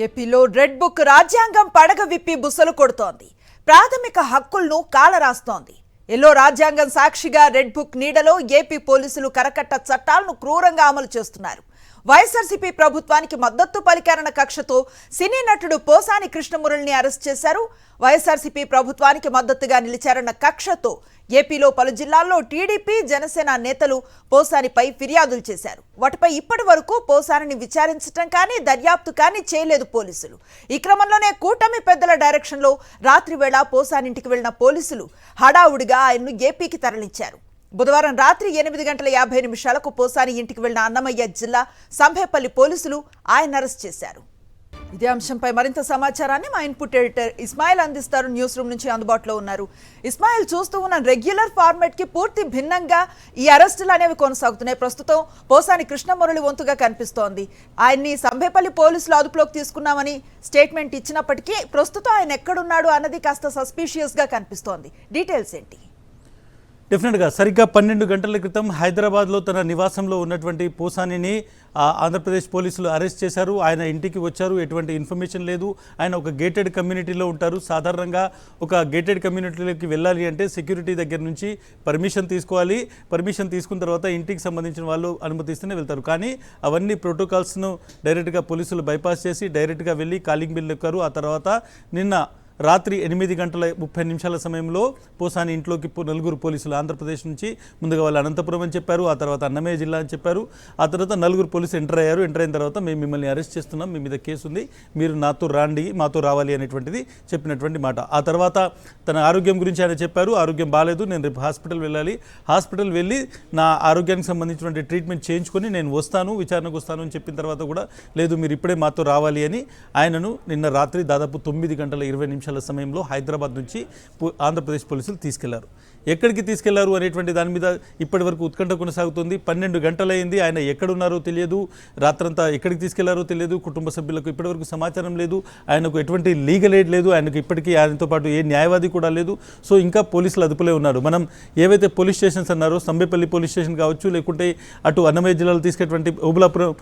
ఏపీలో red book రాజ్యాంగం పడగ విప్పి బుసలు కొడుతోంది. ప్రాథమిక హక్కులను కాలరాస్తోంది. ఎల్లో రాజ్యాంగం సాక్షిగా రెడ్ బుక్ నీడలో ఏపీ పోలీసులు కరకట్ట చట్టాలను క్రూరంగా అమలు చేస్తున్నారు. వైఎస్ఆర్సీపీ ప్రభుత్వానికి మద్దతు పలికారన్న కక్షతో సినీ నటుడు పోసాని కృష్ణమురళిని అరెస్ట్ చేశారు. వైఎస్ఆర్సీపీ ప్రభుత్వానికి మద్దతుగా నిలిచారన్న కక్షతో ఏపీలో పలు జిల్లాల్లో టీడీపీ జనసేన నేతలు పోసానిపై ఫిర్యాదులు చేశారు. వాటిపై ఇప్పటి వరకు పోసానిని విచారించడం కానీ దర్యాప్తు కానీ చేయలేదు పోలీసులు. ఈ క్రమంలోనే కూటమి పెద్దల డైరెక్షన్లో రాత్రి వేళ పోసానింటికి వెళ్లిన పోలీసులు హడావుడిగా ఆయన్ను ఏపీకి తరలించారు. బుధవారం రాత్రి 8:50 పోసాని ఇంటికి వెళ్లిన అన్నమయ్య జిల్లా సంభేపల్లి పోలీసులు ఆయన అరెస్ట్ చేశారు. ఇదే అంశంపై మరింత సమాచారాన్ని మా ఇన్పుట్ ఎడిటర్ ఇస్మాయిల్ అందిస్తారు. న్యూస్ రూమ్ నుంచి అందుబాటులో ఉన్నారు. ఇస్మాయిల్, చూస్తూ ఉన్న రెగ్యులర్ ఫార్మాట్ కి పూర్తి భిన్నంగా ఈ అరెస్టులు అనేవి కొనసాగుతున్నాయి. ప్రస్తుతం పోసాని కృష్ణమురళి వంతుగా కనిపిస్తోంది. ఆయన్ని సంభేపల్లి పోలీసులు అదుపులోకి తీసుకున్నామని స్టేట్మెంట్ ఇచ్చినప్పటికీ ప్రస్తుతం ఆయన ఎక్కడున్నాడు అన్నది కాస్త సస్పీషియస్ గా కనిపిస్తోంది. డీటెయిల్స్ ఏంటి? డెఫినెట్గా సరిగ్గా 12 గంటల క్రితం హైదరాబాద్లో తన నివాసంలో ఉన్నటువంటి పోసానిని ఆంధ్రప్రదేశ్ పోలీసులు అరెస్ట్ చేశారు. ఆయన ఇంటికి వచ్చారు. ఎటువంటి ఇన్ఫర్మేషన్ లేదు. ఆయన ఒక గేటెడ్ కమ్యూనిటీలో ఉంటారు. సాధారణంగా ఒక గేటెడ్ కమ్యూనిటీలోకి వెళ్ళాలి అంటే సెక్యూరిటీ దగ్గర నుంచి పర్మిషన్ తీసుకోవాలి. పర్మిషన్ తీసుకున్న తర్వాత ఇంటికి సంబంధించిన వాళ్ళు అనుమతిస్తూనే వెళ్తారు. కానీ అవన్నీ ప్రోటోకాల్స్ను డైరెక్ట్గా పోలీసులు బైపాస్ చేసి డైరెక్ట్గా వెళ్ళి కాలింగ్ బిల్ ఎక్కారు. ఆ తర్వాత నిన్న రాత్రి 8:30 సమయంలో పోసాని ఇంట్లోకి 4 పోలీసులు ఆంధ్రప్రదేశ్ నుంచి, ముందుగా వాళ్ళు అనంతపురం అని చెప్పారు, ఆ తర్వాత అన్నమయ్య జిల్లా అని చెప్పారు. ఆ తర్వాత 4 పోలీసులు ఎంటర్ అయ్యారు. ఎంటర్ అయిన తర్వాత మేము మిమ్మల్ని అరెస్ట్ చేస్తున్నాం, మీ మీద కేసు ఉంది, మీరు నాతో రాండి, మాతో రావాలి అనేటువంటిది చెప్పినటువంటి మాట. ఆ తర్వాత తన ఆరోగ్యం గురించి ఆయన చెప్పారు. ఆరోగ్యం బాగాలేదు, నేను రేపు హాస్పిటల్ వెళ్ళాలి, హాస్పిటల్ వెళ్ళి నా ఆరోగ్యానికి సంబంధించినటువంటి ట్రీట్మెంట్ చేయించుకొని నేను వస్తాను, విచారణకు వస్తాను అని చెప్పిన తర్వాత కూడా లేదు, మీరు ఇప్పుడే మాతో రావాలి అని ఆయనను నిన్న రాత్రి దాదాపు 9:20 సమయంలో హైదరాబాద్ నుంచి ఆంధ్రప్రదేశ్ పోలీసులు తీసుకెళ్లారు. ఎక్కడికి తీసుకెళ్లారు అనేటువంటి దాని మీద ఇప్పటి వరకు ఉత్కంఠ కొనసాగుతుంది. 12 గంటలైంది. ఆయన ఎక్కడున్నారో తెలియదు. రాత్రంతా ఎక్కడికి తీసుకెళ్లారో తెలియదు. కుటుంబ సభ్యులకు ఇప్పటివరకు సమాచారం లేదు. ఆయనకు ఎటువంటి లీగల్ ఎయిడ్ లేదు. ఆయనకు ఇప్పటికీ ఆయనతో పాటు ఏ న్యాయవాది కూడా లేదు. సో ఇంకా పోలీసులు అదుపులే ఉన్నారు. మనం ఏవైతే పోలీస్ స్టేషన్స్ అన్నారో, సంబేపల్లి పోలీస్ స్టేషన్ కావచ్చు, లేకుంటే అటు అన్నమయ్య జిల్లాలో తీసుకెటువంటి ఓబులాపురం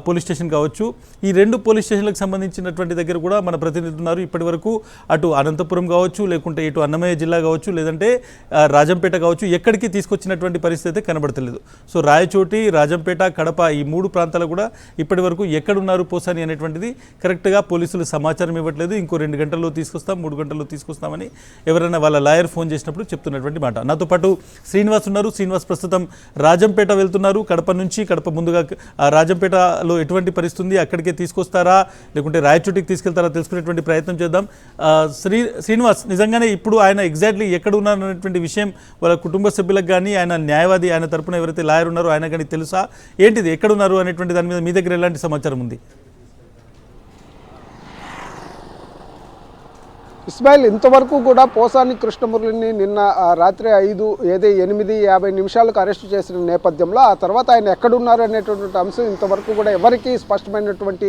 పోలీస్ స్టేషన్ కావచ్చు, ఈ 2 పోలీస్ స్టేషన్లకు సంబంధించినటువంటి దగ్గర కూడా మన ప్రతినిధులు ఉన్నారు. ఇప్పటి వరకు అటు అనంతపురం కావచ్చు, లేకుంటే ఇటు అన్నమయ్య జిల్లా కావచ్చు, లేదంటే రాజంపేట కావచ్చు, ఎక్కడికి తీసుకొచ్చినటువంటి పరిస్థితి కనబడతలేదు. సో రాయచోటి, రాజంపేట, కడప ఈ 3 ప్రాంతాలు కూడా ఇప్పటి వరకు ఎక్కడున్నారు పోసాని అనేటువంటిది కరెక్ట్గా పోలీసులు సమాచారం ఇవ్వట్లేదు. ఇంకో 2 గంటల్లో తీసుకొస్తాం, 3 గంటల్లో తీసుకొస్తామని ఎవరైనా వాళ్ళ లాయర్ ఫోన్ చేసినప్పుడు చెప్తున్నటువంటి మాట. నాతో పాటు శ్రీనివాస్ ఉన్నారు. శ్రీనివాస్ ప్రస్తుతం రాజంపేట వెళ్తున్నారు. కడప నుంచి, కడప ముందుగా రాజంపేటలో ఎటువంటి పరిస్థితి ఉంది, అక్కడికే తీసుకొస్తారా లేకుంటే రాయచోటికి తీసుకెళ్తారా తెలుసుకునేటువంటి ప్రయత్నం చేద్దాం. శ్రీనివాస్, నిజంగానే ఇప్పుడు ఆయన ఎగ్జాక్ట్లీ ఎక్కడ ఉన్నారనేటువంటి విషయం వాళ్ళ కుటుంబ సభ్యులకు కానీ, ఆయన న్యాయవాది, ఆయన తరపున ఎవరైతే లాయర్ ఉన్నారో ఆయన కానీ తెలుసా? ఏంటిది, ఎక్కడున్నారు అనేటువంటి దాని మీద మీ దగ్గర ఎలాంటి సమాచారం ఉంది? ఇస్మాయిల్, ఇంతవరకు కూడా పోసాని కృష్ణమురళిని నిన్న రాత్రి 8:50 అరెస్టు చేసిన నేపథ్యంలో ఆ తర్వాత ఆయన ఎక్కడున్నారు అనేటువంటి అంశం ఇంతవరకు కూడా ఎవరికీ స్పష్టమైనటువంటి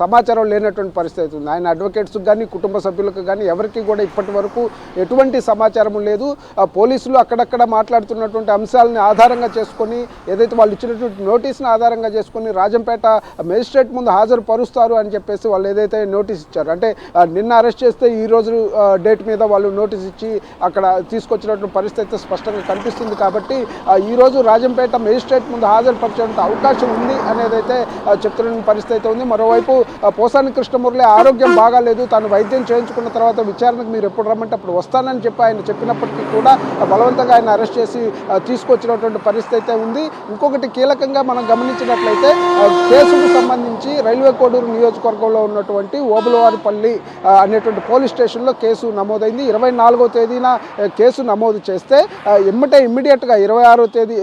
సమాచారం లేనటువంటి పరిస్థితి ఉంది. ఆయన అడ్వకేట్స్కి కానీ, కుటుంబ సభ్యులకు కానీ ఎవరికి కూడా ఇప్పటి వరకు ఎటువంటి సమాచారం లేదు. పోలీసులు అక్కడక్కడ మాట్లాడుతున్నటువంటి అంశాలని ఆధారంగా చేసుకొని, ఏదైతే వాళ్ళు ఇచ్చినటువంటి నోటీస్ని ఆధారంగా చేసుకొని రాజంపేట మేజిస్ట్రేట్ ముందు హాజరు పరుస్తారు అని చెప్పేసి వాళ్ళు ఏదైతే నోటీస్ ఇచ్చారు, అంటే నిన్న అరెస్ట్ చేస్తే ఈ రోజు డేట్ మీద వాళ్ళు నోటీస్ ఇచ్చి అక్కడ తీసుకొచ్చినటువంటి పరిస్థితి స్పష్టంగా కనిపిస్తుంది. కాబట్టి ఈరోజు రాజంపేట మేజిస్ట్రేట్ ముందు హాజరుపరిచేంత అవకాశం ఉంది అనేదైతే చెప్తున్న పరిస్థితి ఉంది. మరోవైపు పోసాని కృష్ణమురళి ఆరోగ్యం బాగాలేదు, తాను వైద్యం చేయించుకున్న తర్వాత విచారణకు మీరు ఎప్పుడు రమ్మంటే అప్పుడు వస్తానని చెప్పి ఆయన చెప్పినప్పటికీ కూడా బలవంతంగా ఆయన అరెస్ట్ చేసి తీసుకొచ్చినటువంటి పరిస్థితి ఉంది. ఇంకొకటి కీలకంగా మనం గమనించినట్లయితే కేసుకు సంబంధించి రైల్వే కోడూరు నియోజకవర్గంలో ఉన్నటువంటి ఓబులవారిపల్లి అనేటువంటి పోలీస్ స్టేషన్లో కేసు నమోదైంది. 24వ తేదీన కేసు నమోదు చేస్తే ఇమ్మీడియట్గా 26వ తేదీ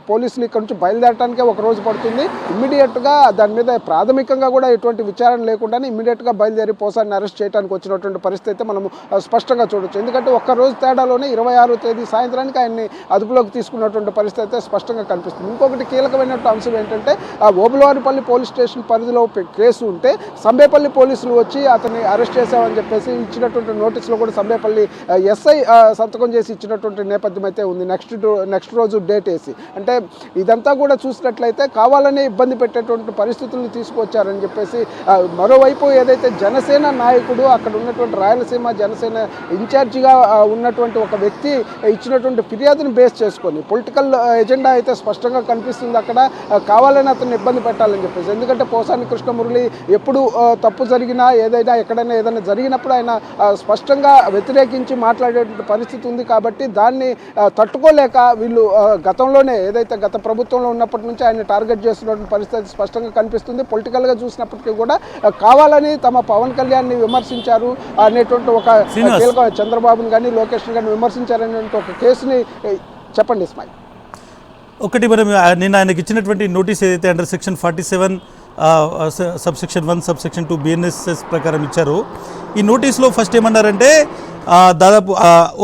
పోలీసులు ఇక్కడ నుంచి బయలుదేరడానికే ఒక రోజు పడుతుంది. ఇమ్మీడియట్గా దాని మీద ప్రాథమికంగా కూడా ఎటువంటి విచారణ లేకుండానే ఇమ్మీడియట్గా బయలుదేరి పోసాన్ని అరెస్ట్ చేయడానికి వచ్చినటువంటి పరిస్థితి మనము స్పష్టంగా చూడొచ్చు. ఎందుకంటే ఒక్కరోజు తేడాలోనే 26వ తేదీ సాయంత్రానికి ఆయన్ని అదుపులోకి తీసుకున్నటువంటి పరిస్థితి స్పష్టంగా కనిపిస్తుంది. ఇంకొకటి కీలకమైనటువంటి అంశం ఏంటంటే ఓబులవారిపల్లి పోలీస్ స్టేషన్ పరిధిలో కేసు ఉంటే సంబేపల్లి పోలీసులు వచ్చి అతన్ని అరెస్ట్ చేశామని చెప్పేసి ఇచ్చినటువంటి ఇచ్చినటువంటి నోటీసులో కూడా సంబేపల్లి ఎస్ఐ సంతకం చేసి ఇచ్చినటువంటి నేపథ్యం అయితే ఉంది. నెక్స్ట్ రోజు డేట్ వేసి, అంటే ఇదంతా కూడా చూసినట్లయితే కావాలనే ఇబ్బంది పెట్టేటువంటి పరిస్థితులను తీసుకొచ్చారని చెప్పేసి, మరోవైపు ఏదైతే జనసేన నాయకుడు అక్కడ ఉన్నటువంటి రాయలసీమ జనసేన ఇన్ఛార్జిగా ఉన్నటువంటి ఒక వ్యక్తి ఇచ్చినటువంటి ఫిర్యాదును బేస్ చేసుకొని పొలిటికల్ ఎజెండా అయితే స్పష్టంగా కనిపిస్తుంది. అక్కడ కావాలని అతన్ని ఇబ్బంది పెట్టాలని చెప్పేసి, ఎందుకంటే పోసాని కృష్ణమురళి ఎప్పుడు తప్పు జరిగినా ఎక్కడైనా ఏదైనా జరిగినప్పుడు ఆయన స్పష్టంగా వ్యతిరేకించి మాట్లాడేటువంటి పరిస్థితి ఉంది. కాబట్టి దాన్ని తట్టుకోలేక వీళ్ళు గతంలోనే ఏదైతే గత ప్రభుత్వంలో ఉన్నప్పటి నుంచి ఆయన టార్గెట్ చేస్తున్నటువంటి పరిస్థితి స్పష్టంగా కనిపిస్తుంది. పొలిటికల్గా చూసినప్పటికీ కూడా కావాలని తమ పవన్ కళ్యాణ్ని విమర్శించారు అనేటువంటి ఒక కీలక చంద్రబాబుని కానీ లోకేష్ని కానీ విమర్శించారనేటువంటి ఒక కేసుని చెప్పండి ఇస్మాయిల్. ఒకటి మనం నిన్న ఆయనకి ఇచ్చినటువంటి నోటీస్ ఏదైతే under section 47 subsection 1 subsection 2 BNSS ప్రకారం ఇచ్చారు. ఈ నోటీస్లో ఫస్ట్ ఏమన్నారంటే దాదాపు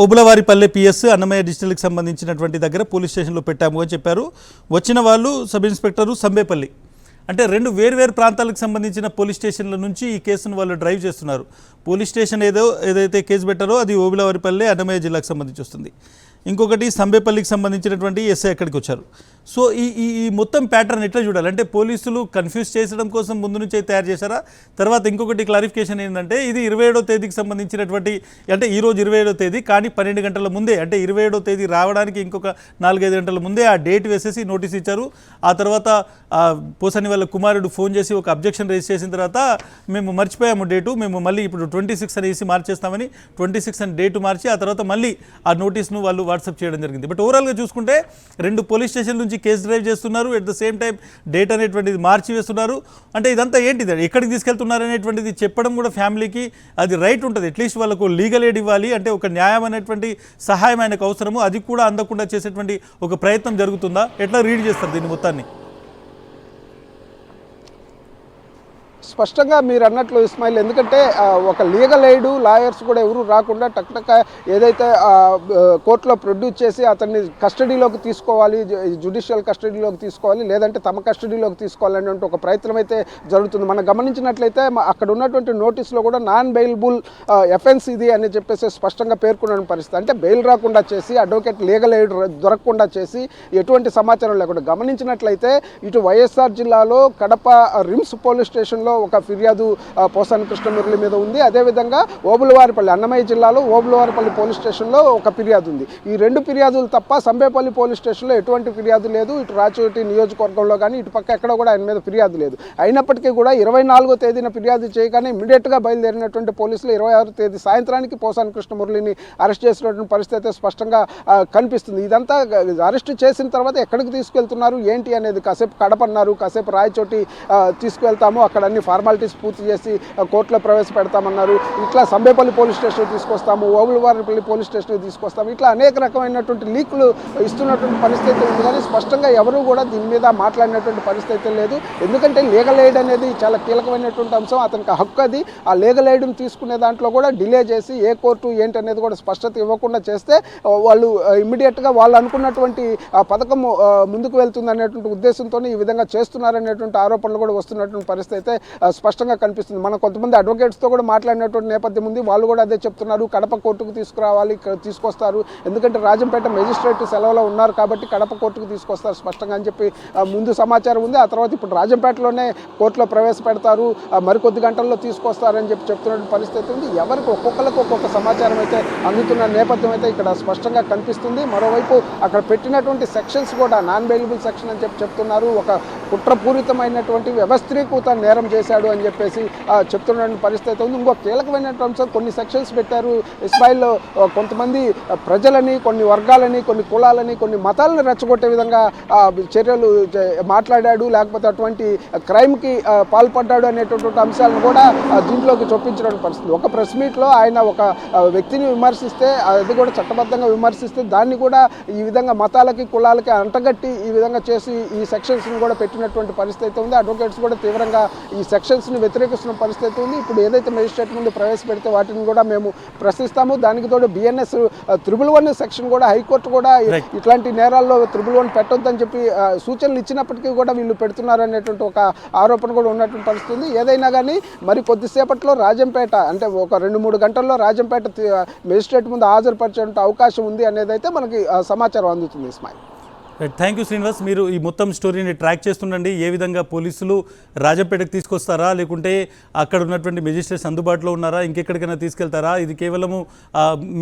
ఓబులవారిపల్లె PS అన్నమయ్య డిస్ట్రిక్ట్కి సంబంధించినటువంటి దగ్గర పోలీస్ స్టేషన్లో పెట్టాము అని చెప్పారు. వచ్చిన వాళ్ళు సబ్ ఇన్స్పెక్టరు సంబేపల్లి, అంటే రెండు వేర్వేరు ప్రాంతాలకు సంబంధించిన పోలీస్ స్టేషన్ల నుంచి ఈ కేసును వాళ్ళు డ్రైవ్ చేస్తున్నారు. పోలీస్ స్టేషన్ ఏదైతే కేసు పెట్టారో అది ఓబులవారిపల్లె అన్నమయ్య జిల్లాకు సంబంధించి వస్తుంది. ఇంకొకటి సంబేపల్లికి సంబంధించినటువంటి ఎస్ఐ అక్కడికి వచ్చారు. సో ఈ మొత్తం ప్యాటర్న్ ఎట్లా చూడాలి అంటే పోలీసులు కన్ఫ్యూజ్ చేసడం కోసం ముందు నుంచే తయారు చేశారా? తర్వాత ఇంకొకటి క్లారిఫికేషన్ ఏంటంటే ఇది 27వ తేదీకి సంబంధించినటువంటి, అంటే ఈరోజు 27వ తేదీ కానీ 12 గంటల ముందే, అంటే 27వ తేదీ రావడానికి ఇంకొక 4-5 గంటల ముందే ఆ డేట్ వేసేసి నోటీస్ ఇచ్చారు. ఆ తర్వాత పోసాని వాళ్ళ కుమారుడు ఫోన్ చేసి ఒక అబ్జెక్షన్ రేజ్ చేసిన తర్వాత మేము మర్చిపోయాము డేటు, మేము మళ్ళీ ఇప్పుడు 26 అనేసి మార్చేస్తామని 26 అని డేటు మార్చి ఆ తర్వాత మళ్ళీ ఆ నోటీస్ను వాళ్ళు వాట్సాప్ చేయడం జరిగింది. బట్ ఓవరాల్గా చూసుకుంటే 2 పోలీస్ స్టేషన్ నుంచి కేసు డ్రైవ్ చేస్తున్నారు, at the same time date అనేటువంటిది మార్చి వేస్తున్నారు. అంటే ఇదంతా ఏంటిది, ఎక్కడికి తీసుకెళ్తున్నారు అనేటువంటిది చెప్పడం కూడా ఫ్యామిలీకి అది రైట్ ఉంటుంది. అట్లీస్ట్ వాళ్ళకు లీగల్ ఎయిడ్ ఇవ్వాలి, అంటే ఒక న్యాయం అనేటువంటి సహాయం ఆయనకు అవసరము, అది కూడా అందకుండా చేసేటువంటి ఒక ప్రయత్నం జరుగుతుందా? ఎట్లా రీడ్ చేస్తారు దీన్ని మొత్తాన్ని? స్పష్టంగా మీరు అన్నట్లు ఇస్మాయిల్, ఎందుకంటే ఒక లీగల్ ఎయిడ్ లాయర్స్ కూడా ఎవరు రాకుండా టక్ ఏదైతే కోర్టులో ప్రొడ్యూస్ చేసి అతన్ని కస్టడీలోకి తీసుకోవాలి, జ్యుడిషియల్ కస్టడీలోకి తీసుకోవాలి, లేదంటే తమ కస్టడీలోకి తీసుకోవాలనే ఒక ప్రయత్నం అయితే జరుగుతుంది. మనం గమనించినట్లయితే అక్కడ ఉన్నటువంటి నోటీస్లో కూడా నాన్ బెయిలబుల్ ఎఫెన్స్ ఇది అని చెప్పేసి స్పష్టంగా పేర్కొన్న పరిస్థితి. అంటే బెయిల్ రాకుండా చేసి, అడ్వకేట్ లీగల్ ఎయిడ్ దొరకకుండా చేసి, ఎటువంటి సమాచారం లేకుండా గమనించినట్లయితే ఇటు వైఎస్ఆర్ జిల్లాలో కడప రిమ్స్ పోలీస్ స్టేషన్లో ఒక ఫిర్యాదు పోసాని కృష్ణమురళి మీద ఉంది. అదేవిధంగా ఓబులవారిపల్లి అన్నమయ్య జిల్లాలో ఓబులవారిపల్లి పోలీస్ స్టేషన్లో ఒక ఫిర్యాదు ఉంది. ఈ 2 ఫిర్యాదులు తప్ప సంబేపల్లి పోలీస్ స్టేషన్లో ఎటువంటి ఫిర్యాదు లేదు. ఇటు రాచోటి నియోజకవర్గంలో కానీ ఇటు పక్క ఎక్కడ కూడా ఆయన మీద ఫిర్యాదు లేదు. అయినప్పటికీ కూడా 24వ తేదీన ఫిర్యాదు చేయగానే ఇమీడియట్గా బయలుదేరినటువంటి పోలీసులు 26వ తేదీ సాయంత్రానికి పోసాని కృష్ణమురళిని అరెస్ట్ చేసినటువంటి పరిస్థితి అయితే స్పష్టంగా కనిపిస్తుంది. ఇదంతా అరెస్ట్ చేసిన తర్వాత ఎక్కడికి తీసుకెళ్తున్నారు ఏంటి అనేది, కాసేపు కడప అన్నారు, కాసేపు రాయచోటి తీసుకువెళ్తాము, అక్కడ అన్ని ఫార్మాలిటీస్ పూర్తి చేసి కోర్టులో ప్రవేశపెడతామన్నారు, ఇట్లా సంబేపల్లి పోలీస్ స్టేషన్ తీసుకొస్తాము, ఓబులవారిపల్లి పోలీస్ స్టేషన్ తీసుకొస్తాము, ఇట్లా అనేక రకమైనటువంటి లీకులు ఇస్తున్నటువంటి పరిస్థితి ఉంది. కానీ స్పష్టంగా ఎవరు కూడా దీని మీద మాట్లాడినటువంటి పరిస్థితి లేదు. ఎందుకంటే లీగల్ ఎయిడ్ అనేది చాలా కీలకమైనటువంటి అంశం, అతనికి హక్కు అది. ఆ లీగల్ ఎయిడ్ని తీసుకునే దాంట్లో కూడా డిలే చేసి ఏ కోర్టు ఏంటి అనేది కూడా స్పష్టత ఇవ్వకుండా చేస్తే వాళ్ళు ఇమ్మీడియట్గా వాళ్ళు అనుకున్నటువంటి పథకం ముందుకు వెళ్తుంది అనేటువంటి ఉద్దేశంతో ఈ విధంగా చేస్తున్నారనేటువంటి ఆరోపణలు కూడా వస్తున్నటువంటి పరిస్థితి అయితే స్పష్టంగా కనిపిస్తుంది. మనం కొంతమంది అడ్వకేట్స్తో కూడా మాట్లాడినటువంటి నేపథ్యం ఉంది. వాళ్ళు కూడా అదే చెప్తున్నారు, కడప కోర్టుకు తీసుకురావాలి, తీసుకొస్తారు, ఎందుకంటే రాజంపేట మెజిస్ట్రేట్ సెలవులో ఉన్నారు కాబట్టి కడప కోర్టుకు తీసుకొస్తారు స్పష్టంగా అని చెప్పి ముందు సమాచారం ఉంది. ఆ తర్వాత ఇప్పుడు రాజంపేటలోనే కోర్టులో ప్రవేశపెడతారు, మరికొద్ది గంటల్లో తీసుకొస్తారని చెప్పి చెప్తున్న పరిస్థితి ఉంది. ఎవరికి ఒక్కొక్కరికి ఒక్కొక్క సమాచారం అయితే అందుతున్న నేపథ్యం అయితే ఇక్కడ స్పష్టంగా కనిపిస్తుంది. మరోవైపు అక్కడ పెట్టినటువంటి సెక్షన్స్ కూడా నాన్ బెయిలబుల్ సెక్షన్ అని చెప్పి చెప్తున్నారు. ఒక కుట్రపూరితమైనటువంటి వ్యవస్థీకృత నేరం చేశాడు అని చెప్పేసి చెప్తున్న పరిస్థితి ఉంది. ఇంకో కీలకమైనటువంటి అంశం, కొన్ని సెక్షన్స్ పెట్టారు ఇస్మాయిల్, కొంతమంది ప్రజలని, కొన్ని వర్గాలని, కొన్ని కులాలని, కొన్ని మతాలను రెచ్చగొట్టే విధంగా చర్యలు మాట్లాడాడు, లేకపోతే అటువంటి క్రైమ్కి పాల్పడ్డాడు అనేటటువంటి అంశాలను కూడా దీంట్లోకి చొప్పించిన పరిస్థితి. ఒక ప్రెస్ మీట్లో ఆయన ఒక వ్యక్తిని విమర్శిస్తే, అది కూడా చట్టబద్ధంగా విమర్శిస్తే, దాన్ని కూడా ఈ విధంగా మతాలకి కులాలకి అంటగట్టి ఈ విధంగా చేసి ఈ సెక్షన్స్ని కూడా పెట్టినటువంటి పరిస్థితి ఉంది. అడ్వకేట్స్ కూడా తీవ్రంగా ఈ సెక్షన్స్ని వ్యతిరేకిస్తున్న పరిస్థితి ఉంది. ఇప్పుడు ఏదైతే మెజిస్ట్రేట్ ముందు ప్రవేశపెడితే వాటిని కూడా మేము ప్రశ్నిస్తాము. దానికి తోడు BNS 111 సెక్షన్ కూడా హైకోర్టు కూడా ఇట్లాంటి నేరాల్లో 111 పెట్టొద్దని చెప్పి సూచనలు ఇచ్చినప్పటికీ కూడా వీళ్ళు పెడుతున్నారనేటువంటి ఒక ఆరోపణ కూడా ఉన్నటువంటి పరిస్థితి ఉంది. ఏదైనా కానీ మరి కొద్దిసేపట్లో రాజంపేట అంటే ఒక 2-3 గంటల్లో రాజంపేట మెజిస్ట్రేట్ ముందు హాజరుపరిచే అవకాశం ఉంది అనేది అయితే మనకి సమాచారం అందుతుంది. Ismail, thank you Srinivas. మీరు ఈ మొత్తం స్టోరీని ట్రాక్ చేస్తుండండి. ఏ విధంగా పోలీసులు రాజంపేటకు తీసుకొస్తారా, లేకుంటే అక్కడ ఉన్నటువంటి మెజిస్ట్రేట్స్ అందుబాటులో ఉన్నారా, ఇంకెక్కడికైనా తీసుకెళ్తారా, ఇది కేవలము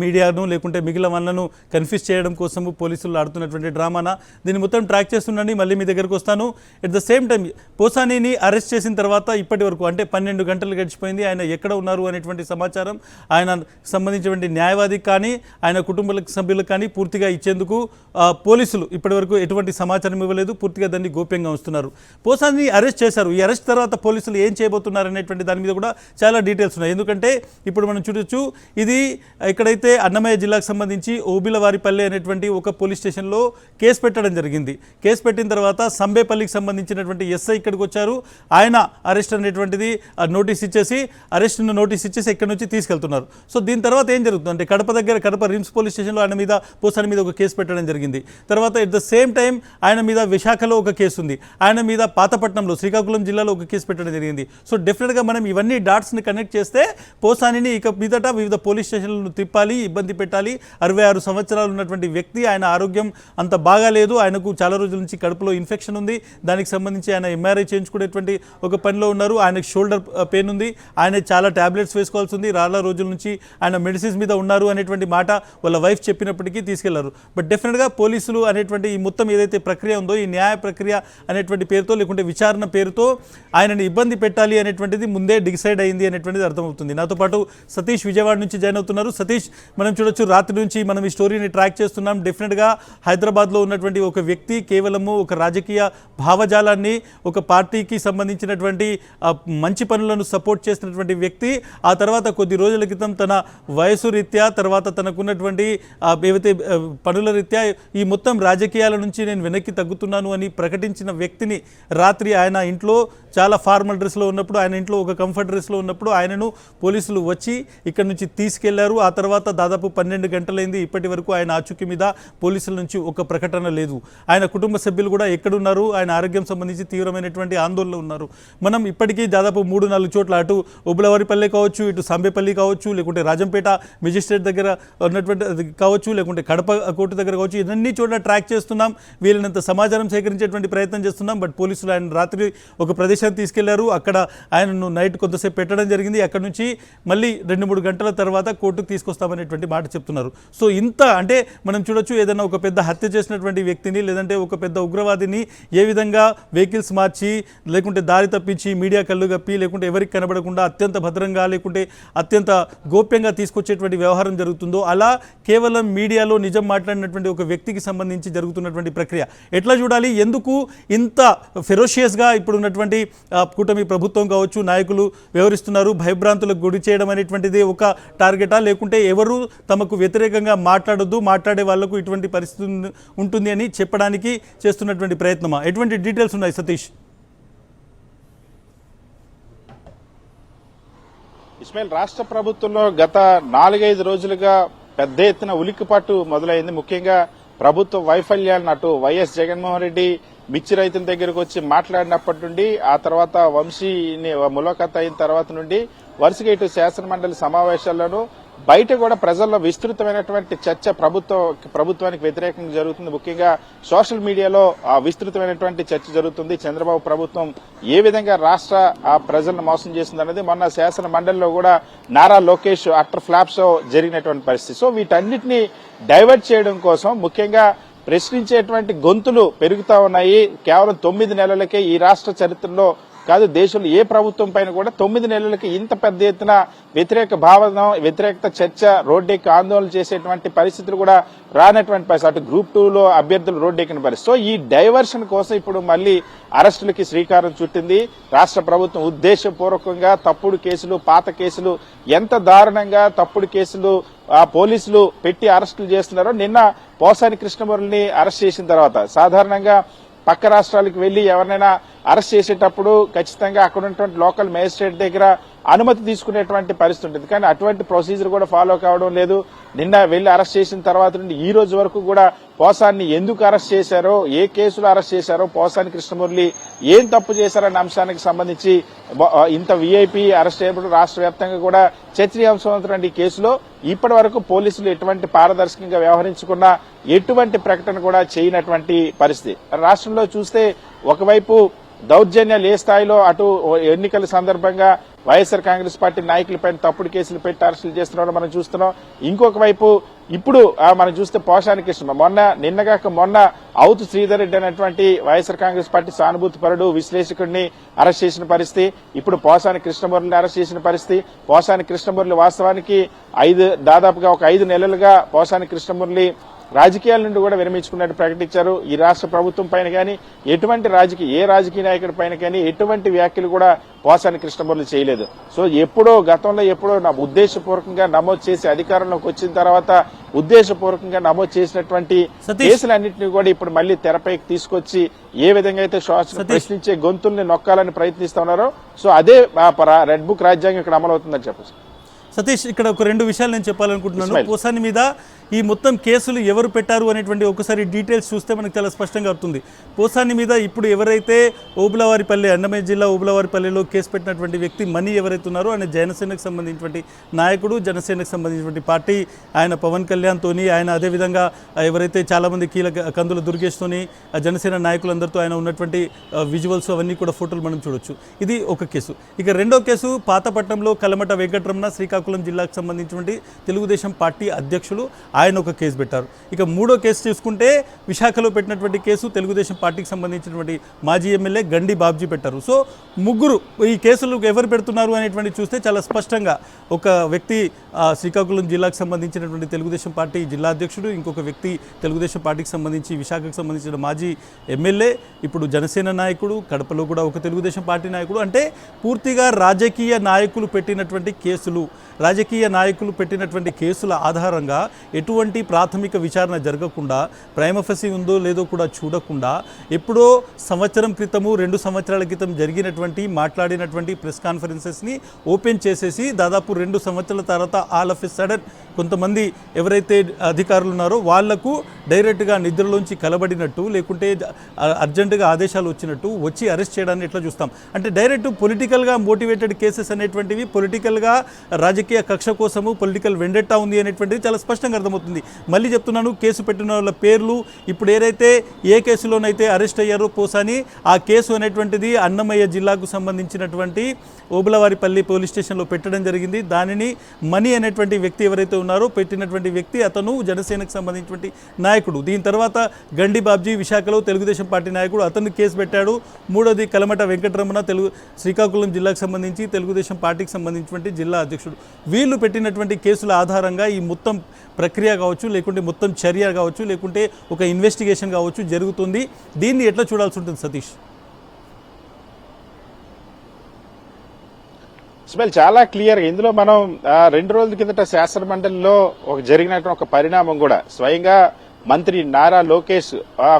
మీడియాను లేకుంటే మిగిలిన వాళ్ళను కన్ఫ్యూజ్ చేయడం కోసము పోలీసులు ఆడుతున్నటువంటి డ్రామానా, దీన్ని మొత్తం ట్రాక్ చేస్తుండండి. మళ్ళీ మీ దగ్గరకు వస్తాను. ఎట్ ద సేమ్ టైం పోసానీని అరెస్ట్ చేసిన తర్వాత ఇప్పటి వరకు అంటే 12 గంటలు గడిచిపోయింది. ఆయన ఎక్కడ ఉన్నారు అనేటువంటి సమాచారం ఆయన సంబంధించినటువంటి న్యాయవాదికి కానీ ఆయన కుటుంబ సభ్యులకు కానీ పూర్తిగా ఇచ్చేందుకు పోలీసులు ఇప్పటి వరకు ఎటువంటి సమాచారం ఇవ్వలేదు. పూర్తిగా దాన్ని గోప్యంగా ఉంచుతున్నారు. పోసాని అరెస్ట్ చేశారు. ఈ అరెస్ట్ తర్వాత పోలీసులు ఏం చేయబోతున్నారు అనేటువంటి దాని మీద కూడా చాలా డీటెయిల్స్ ఉన్నాయి. ఎందుకంటే ఇప్పుడు మనం చూడొచ్చు, ఇది ఎక్కడైతే అన్నమయ్య జిల్లాకు సంబంధించి ఓబిలవారిపల్లి అనేటువంటి ఒక పోలీస్ స్టేషన్లో కేసు పెట్టడం జరిగింది. కేసు పెట్టిన తర్వాత సంబేపల్లికి సంబంధించినటువంటి ఎస్ఐ ఇక్కడికి వచ్చారు. ఆయన అరెస్ట్ అనేటువంటిది నోటీస్ ఇచ్చేసి ఇక్కడ నుంచి తీసుకెళ్తున్నారు. సో దీని తర్వాత ఏం జరుగుతుంది అంటే కడప రిమ్స్ పోలీస్ స్టేషన్లో ఆయన మీద పోసాని మీద ఒక కేసు పెట్టడం జరిగింది. తర్వాత ఎట్ ద సేమ్ టైం ఆయన మీద విశాఖలో ఒక కేసు ఉంది. ఆయన మీద పాతపట్నంలో శ్రీకాకుళం జిల్లాలో ఒక కేసు పెట్టడం జరిగింది. సో డెఫినెట్గా మనం ఇవన్నీ డాట్స్ని కనెక్ట్ చేస్తే పోసానిని ఇక మీదట వివిధ పోలీస్ స్టేషన్లను తిప్పాలి, ఇబ్బంది పెట్టాలి. 66 సంవత్సరాలు ఉన్నటువంటి వ్యక్తి, ఆయన ఆరోగ్యం అంత బాగాలేదు. ఆయనకు చాలా రోజుల నుంచి కడుపులో ఇన్ఫెక్షన్ ఉంది. దానికి సంబంధించి ఆయన MRI చేయించుకునేటువంటి ఒక పనిలో ఉన్నారు. ఆయనకు షోల్డర్ పెయిన్ ఉంది. ఆయన చాలా ట్యాబ్లెట్స్ వేసుకోవాల్సి ఉంది. చాలా రోజుల నుంచి ఆయన మెడిసిన్స్ మీద ఉన్నారు అనేటువంటి మాట వాళ్ళ వైఫ్ చెప్పినప్పటికీ తీసుకెళ్లారు. బట్ డెఫినెట్గా పోలీసులు అనేటువంటి ఈ మొత్తం ఏదైతే ప్రక్రియ ఉందో, ఈ న్యాయ ప్రక్రియ అనేటువంటి పేరుతో లేకుంటే విచారణ పేరుతో ఆయనని ఇబ్బంది పెట్టాలి అనేటువంటిది ముందే డిసైడ్ అయింది అనేటువంటిది అర్థమవుతుంది. నాతో పాటు సతీష్ విజయవాడ నుంచి జాయిన్ అవుతున్నారు. సతీష్, మనం చూడొచ్చు రాత్రి నుంచి మనం ఈ స్టోరీని ట్రాక్ చేస్తున్నాం. డెఫినెట్గా హైదరాబాద్లో ఉన్నటువంటి ఒక వ్యక్తి కేవలము ఒక రాజకీయ భావజాలాన్ని, ఒక పార్టీకి సంబంధించినటువంటి మంచి పనులను సపోర్ట్ చేసినటువంటి వ్యక్తి, ఆ తర్వాత కొద్ది రోజుల క్రితం తన వయసు రీత్యా, తర్వాత తనకున్నటువంటి ఏవైతే పనుల రీత్యా ఈ మొత్తం రాజకీయాల నుంచి నేను వెనక్కి తగ్గుతున్నాను అని ప్రకటించిన వ్యక్తిని రాత్రి ఆయన ఇంట్లో చాలా ఫార్మల్ డ్రెస్లో ఉన్నప్పుడు, ఆయన ఇంట్లో ఒక కంఫర్ట్ డ్రెస్లో ఉన్నప్పుడు ఆయనను పోలీసులు వచ్చి ఇక్కడ నుంచి తీసుకెళ్లారు. ఆ తర్వాత దాదాపు 12 గంటలైంది. ఇప్పటి వరకు ఆయన ఆచూకీ మీద పోలీసుల నుంచి ఒక ప్రకటన లేదు. ఆయన కుటుంబ సభ్యులు కూడా ఎక్కడున్నారు, ఆయన ఆరోగ్యం సంబంధించి తీవ్రమైనటువంటి ఆందోళనలో ఉన్నారు. మనం ఇప్పటికీ దాదాపు 3-4 చోట్ల అటు ఓబులవారిపల్లి కావచ్చు, ఇటు సంబేపల్లి కావచ్చు, లేకుంటే రాజంపేట మెజిస్ట్రేట్ దగ్గర ఉన్నటువంటి కావచ్చు, లేకుంటే కడప కోర్టు దగ్గర కావచ్చు, ఇవన్నీ చోట్ల ట్రాక్ చేస్తున్నాం. వీళ్ళనంత సమాచారం సేకరించేటువంటి ప్రయత్నం చేస్తున్నాం. బట్ పోలీసులు ఆయన రాత్రి ఒక ప్రదేశానికి తీసుకెళ్లారు. అక్కడ ఆయనను నైట్ కొంతసేపు పెట్టడం జరిగింది. అక్కడ నుంచి మళ్ళీ 2-3 గంటల తర్వాత కోర్టుకు తీసుకొస్తామనేటువంటి మాట చెప్తున్నారు. సో ఇంత అంటే మనం చూడొచ్చు, ఏదైనా ఒక పెద్ద హత్య చేసినటువంటి వ్యక్తిని, లేదంటే ఒక పెద్ద ఉగ్రవాదిని ఏ విధంగా వెహికల్స్ మార్చి, లేకుంటే దారి తప్పించి, మీడియా కళ్ళు కప్పి, లేకుంటే ఎవరికి కనబడకుండా అత్యంత భద్రంగా, లేకుంటే అత్యంత గోప్యంగా తీసుకొచ్చేటువంటి వ్యవహారం జరుగుతుందో, అలా కేవలం మీడియాలో నిజం మాట్లాడినటువంటి ఒక వ్యక్తికి సంబంధించి జరుగుతున్నటువంటి ప్రక్రియ ఎట్లా చూడాలి? ఎందుకు ఇంత ఫెరోషియస్గా ఇప్పుడున్నటువంటి కూటమి ప్రభుత్వం కావచ్చు, నాయకులు వ్యవహరిస్తున్నారు? భయభ్రాంతులకు గురి చేయడం అనేటువంటిది ఒక టార్గెటా, లేకుంటే ఎవరు తమకు వ్యతిరేకంగా మాట్లాడొద్దు, మాట్లాడే వాళ్లకు ఇటువంటి పరిస్థితి ఉంటుంది అని చెప్పడానికి చేస్తున్నటువంటి ప్రయత్నమా? ఎటువంటి డీటెయిల్స్ ఉన్నాయి సతీష్? ఇస్మాయిల్, రాష్ట్ర ప్రభుత్వంలో గత 4-5 రోజులుగా పెద్ద ఎత్తున ఉలిక్కిపాటు మొదలైంది. ముఖ్యంగా ప్రభుత్వ వైఫల్యాలను అటు వైఎస్ జగన్మోహన్ రెడ్డి మిర్చి రైతుల దగ్గరకు వచ్చి మాట్లాడినప్పటి నుండి, ఆ తర్వాత వంశీని ములాఖాత్ అయిన తర్వాత నుండి వరుసగా ఇటు శాసనమండలి సమావేశాల్లోనూ బయట కూడా ప్రజల్లో విస్తృతమైనటువంటి చర్చ ప్రభుత్వానికి వ్యతిరేకంగా జరుగుతుంది. ముఖ్యంగా సోషల్ మీడియాలో విస్తృతమైనటువంటి చర్చ జరుగుతుంది. చంద్రబాబు ప్రభుత్వం ఏ విధంగా రాష్ట్ర ప్రజలను మోసం చేస్తుందనేది మొన్న శాసన మండలిలో కూడా నారా లోకేష్ అట్టర్ ఫ్లాప్స్ జరిగినటువంటి పరిస్థితి. సో వీటన్నిటిని డైవర్ట్ చేయడం కోసం ముఖ్యంగా ప్రశ్నించేటువంటి గొంతులు పెరుగుతా ఉన్నాయి. కేవలం 9 నెలలకే ఈ రాష్ట్ర చరిత్రలో కాదు, దేశంలో ఏ ప్రభుత్వం పైన కూడా 9 నెలలకి ఇంత పెద్ద ఎత్తున వ్యతిరేక భావన, వ్యతిరేకత చర్చ, రోడ్డెక్కి ఆందోళన చేసేటువంటి పరిస్థితులు కూడా రానటువంటి పరిస్థితి. అటు గ్రూప్ 2లో అభ్యర్థులు రోడ్డెక్కిన పరిస్థితి. సో ఈ డైవర్షన్ కోసం ఇప్పుడు మళ్లీ అరెస్టులకి శ్రీకారం చుట్టింది రాష్ట్ర ప్రభుత్వం. ఉద్దేశపూర్వకంగా తప్పుడు కేసులు, పాత కేసులు, ఎంత దారుణంగా తప్పుడు కేసులు పోలీసులు పెట్టి అరెస్టులు చేస్తున్నారో, నిన్న పోసాని కృష్ణమురళిని అరెస్ట్ చేసిన తర్వాత సాధారణంగా పక్క రాష్ట్రాలకు వెళ్లి ఎవరినైనా అరెస్ట్ చేసేటప్పుడు ఖచ్చితంగా అక్కడ ఉన్నటువంటి లోకల్ మేజిస్ట్రేట్ దగ్గర అనుమతి తీసుకునేటువంటి పరిస్థితి ఉంటుంది. కానీ అటువంటి ప్రొసీజర్ కూడా ఫాలో కావడం లేదు. నిన్న వెళ్లి అరెస్ట్ చేసిన తర్వాత నుండి ఈ రోజు వరకు కూడా పోసాన్ని ఎందుకు అరెస్ట్ చేశారో, ఏ కేసులో అరెస్ట్ చేశారో, పోసాని కృష్ణమురళి ఏం తప్పు చేశారన్న అంశానికి సంబంధించి ఇంత వీఐపీ అరెస్ట్ అయినప్పుడు రాష్ట్ర వ్యాప్తంగా కూడా చర్చనీయాంశం ఈ కేసులో ఇప్పటి వరకు పోలీసులు ఎటువంటి పారదర్శకంగా వ్యవహరించుకున్నా ఎటువంటి ప్రకటన కూడా చేయనటువంటి పరిస్థితి. రాష్ట్రంలో చూస్తే ఒకవైపు దౌర్జన్యాలు ఏ స్థాయిలో అటు ఎన్నికల సందర్భంగా వైఎస్ఆర్ కాంగ్రెస్ పార్టీ నాయకులపైన తప్పుడు కేసులు పెట్టి అరెస్టులు చేస్తున్నారో మనం చూస్తున్నాం. ఇంకొక వైపు ఇప్పుడు మనం చూస్తే పోసాని కృష్ణ నిన్నగాక అవుతు శ్రీధర్ రెడ్డి అనేటువంటి వైఎస్ఆర్ కాంగ్రెస్ పార్టీ సానుభూతి పరుడు విశ్లేషకుడిని అరెస్ట్ చేసిన పరిస్థితి. ఇప్పుడు పోసాని కృష్ణమురళిని అరెస్ట్ చేసిన పరిస్థితి. పోసాని కృష్ణమురళి వాస్తవానికి దాదాపుగా ఒక 5 నెలలుగా పోసాని కృష్ణమురళి రాజకీయాల నుండి కూడా విరమించుకున్నట్టు ప్రకటించారు. ఈ రాష్ట్ర ప్రభుత్వం పైన కానీ ఎటువంటి ఏ రాజకీయ నాయకుడి పైన కానీ ఎటువంటి వ్యాఖ్యలు కూడా పోసాని కృష్ణమురళి చేయలేదు. సో గతంలో ఎప్పుడో ఉద్దేశపూర్వకంగా నమోదు చేసి అధికారంలోకి వచ్చిన తర్వాత ఉద్దేశపూర్వకంగా నమోదు చేసినటువంటి కేసులన్నింటినీ కూడా ఇప్పుడు మళ్లీ తెరపైకి తీసుకొచ్చి ఏ విధంగా అయితే ప్రశ్నించే గొంతుల్ని నొక్కాలని ప్రయత్నిస్తున్నారో సో అదే రెడ్ బుక్ రాజ్యాంగం ఇక్కడ అమలవుతుందని చెప్పచ్చు. సతీష్, ఇక్కడ ఒక 2 విషయాలు నేను చెప్పాలనుకుంటున్నాను. పోసాని మీద ఈ మొత్తం కేసులు ఎవరు పెట్టారు అనేటువంటి ఒకసారి డీటెయిల్స్ చూస్తే మనకు చాలా స్పష్టంగా అవుతుంది. పోసాని మీద ఇప్పుడు ఎవరైతే ఓబులవారిపల్లి, అన్నమయ్య జిల్లా ఓబులవారిపల్లిలో కేసు పెట్టినటువంటి వ్యక్తి మనీ ఎవరైతే ఉన్నారో ఆయన జనసేనకు సంబంధించినటువంటి నాయకుడు, జనసేనకు సంబంధించినటువంటి పార్టీ, ఆయన పవన్ కళ్యాణ్తోని, ఆయన అదేవిధంగా ఎవరైతే చాలామంది కీలక కందుల దుర్గేష్తోని, జనసేన నాయకులందరితో ఆయన ఉన్నటువంటి విజువల్స్ అవన్నీ కూడా ఫోటోలు మనం చూడొచ్చు. ఇది ఒక కేసు. ఇక రెండో కేసు పాతపట్నంలో కలమట వెంకటరమణ, శ్రీకాకుళం జిల్లాకు సంబంధించినటువంటి తెలుగుదేశం పార్టీ అధ్యక్షులు, ఆయన ఒక కేసు పెట్టారు. ఇక మూడో కేసు చూసుకుంటే విశాఖలో పెట్టినటువంటి కేసు తెలుగుదేశం పార్టీకి సంబంధించినటువంటి మాజీ ఎమ్మెల్యే గండి బాబ్జీ పెట్టారు. సో ముగ్గురు ఈ కేసులు ఎవరు పెడుతున్నారు అనేటువంటి చూస్తే చాలా స్పష్టంగా ఒక వ్యక్తి శ్రీకాకుళం జిల్లాకు సంబంధించినటువంటి తెలుగుదేశం పార్టీ జిల్లా అధ్యక్షుడు, ఇంకొక వ్యక్తి తెలుగుదేశం పార్టీకి సంబంధించి విశాఖకు సంబంధించిన మాజీ ఎమ్మెల్యే, ఇప్పుడు జనసేన నాయకుడు, కడపలో కూడా ఒక తెలుగుదేశం పార్టీ నాయకుడు. అంటే పూర్తిగా రాజకీయ నాయకులు పెట్టినటువంటి కేసులు, రాజకీయ నాయకులు పెట్టినటువంటి కేసుల ఆధారంగా ఎటువంటి ప్రాథమిక విచారణ జరగకుండా, ప్రైమఫసీ ఉందో లేదో కూడా చూడకుండా ఎప్పుడో సంవత్సరం క్రితము 2 సంవత్సరాల క్రితం జరిగినటువంటి మాట్లాడినటువంటి ప్రెస్ కాన్ఫరెన్సెస్ని ఓపెన్ చేసేసి దాదాపు 2 సంవత్సరాల తర్వాత ఆల్ ఆఫ్ ఎ సడన్ కొంతమంది ఎవరైతే అధికారులు ఉన్నారో వాళ్లకు డైరెక్ట్గా నిద్రలోంచి కలబడినట్టు, లేకుంటే అర్జెంటుగా ఆదేశాలు వచ్చినట్టు వచ్చి అరెస్ట్ చేయడాన్ని ఎట్లా చూస్తాం. అంటే డైరెక్ట్ పొలిటికల్గా మోటివేటెడ్ కేసెస్ అనేటువంటివి, పొలిటికల్గా రాజకీయ కక్ష కోసము పొలిటికల్ వెండెట్టా ఉంది అనేటువంటిది చాలా స్పష్టంగా అర్థమవుతుంది. మళ్ళీ చెప్తున్నాను, కేసు పెట్టిన వాళ్ళ పేర్లు, ఇప్పుడు ఏదైతే ఏ కేసులోనైతే అరెస్ట్ అయ్యారో పోసాని, ఆ కేసు అనేటువంటిది అన్నమయ్య జిల్లాకు సంబంధించినటువంటి ఓబులవారిపల్లి పోలీస్ స్టేషన్లో పెట్టడం జరిగింది. దానిని మనీ అనేటువంటి వ్యక్తి ఎవరైతే ఉన్నారో పెట్టినటువంటి వ్యక్తి, అతను జనసేనకు సంబంధించినటువంటి నాయకుడు. దీని తర్వాత గండి బాబ్జీ విశాఖలో తెలుగుదేశం పార్టీ నాయకుడు, అతను కేసు పెట్టాడు. మూడోది కలమట వెంకటరమణ, శ్రీకాకుళం జిల్లాకు సంబంధించి తెలుగుదేశం పార్టీకి సంబంధించినటువంటి జిల్లా అధ్యక్షుడు. వీళ్ళు పెట్టినటువంటి కేసుల ఆధారంగా ఈ మొత్తం ప్రక్రియ కావచ్చు, లేకుంటే మొత్తం చర్య కావచ్చు, లేకుంటే ఒక ఇన్వెస్టిగేషన్ కావచ్చు జరుగుతుంది. దీన్ని ఎట్లా చూడాల్సి ఉంటుంది సతీష్? చాలా క్లియర్. ఇందులో మనం 2 రోజుల కిందట శాసన మండలిలో జరిగినటువంటి ఒక పరిణామం కూడా స్వయంగా మంత్రి నారా లోకేష్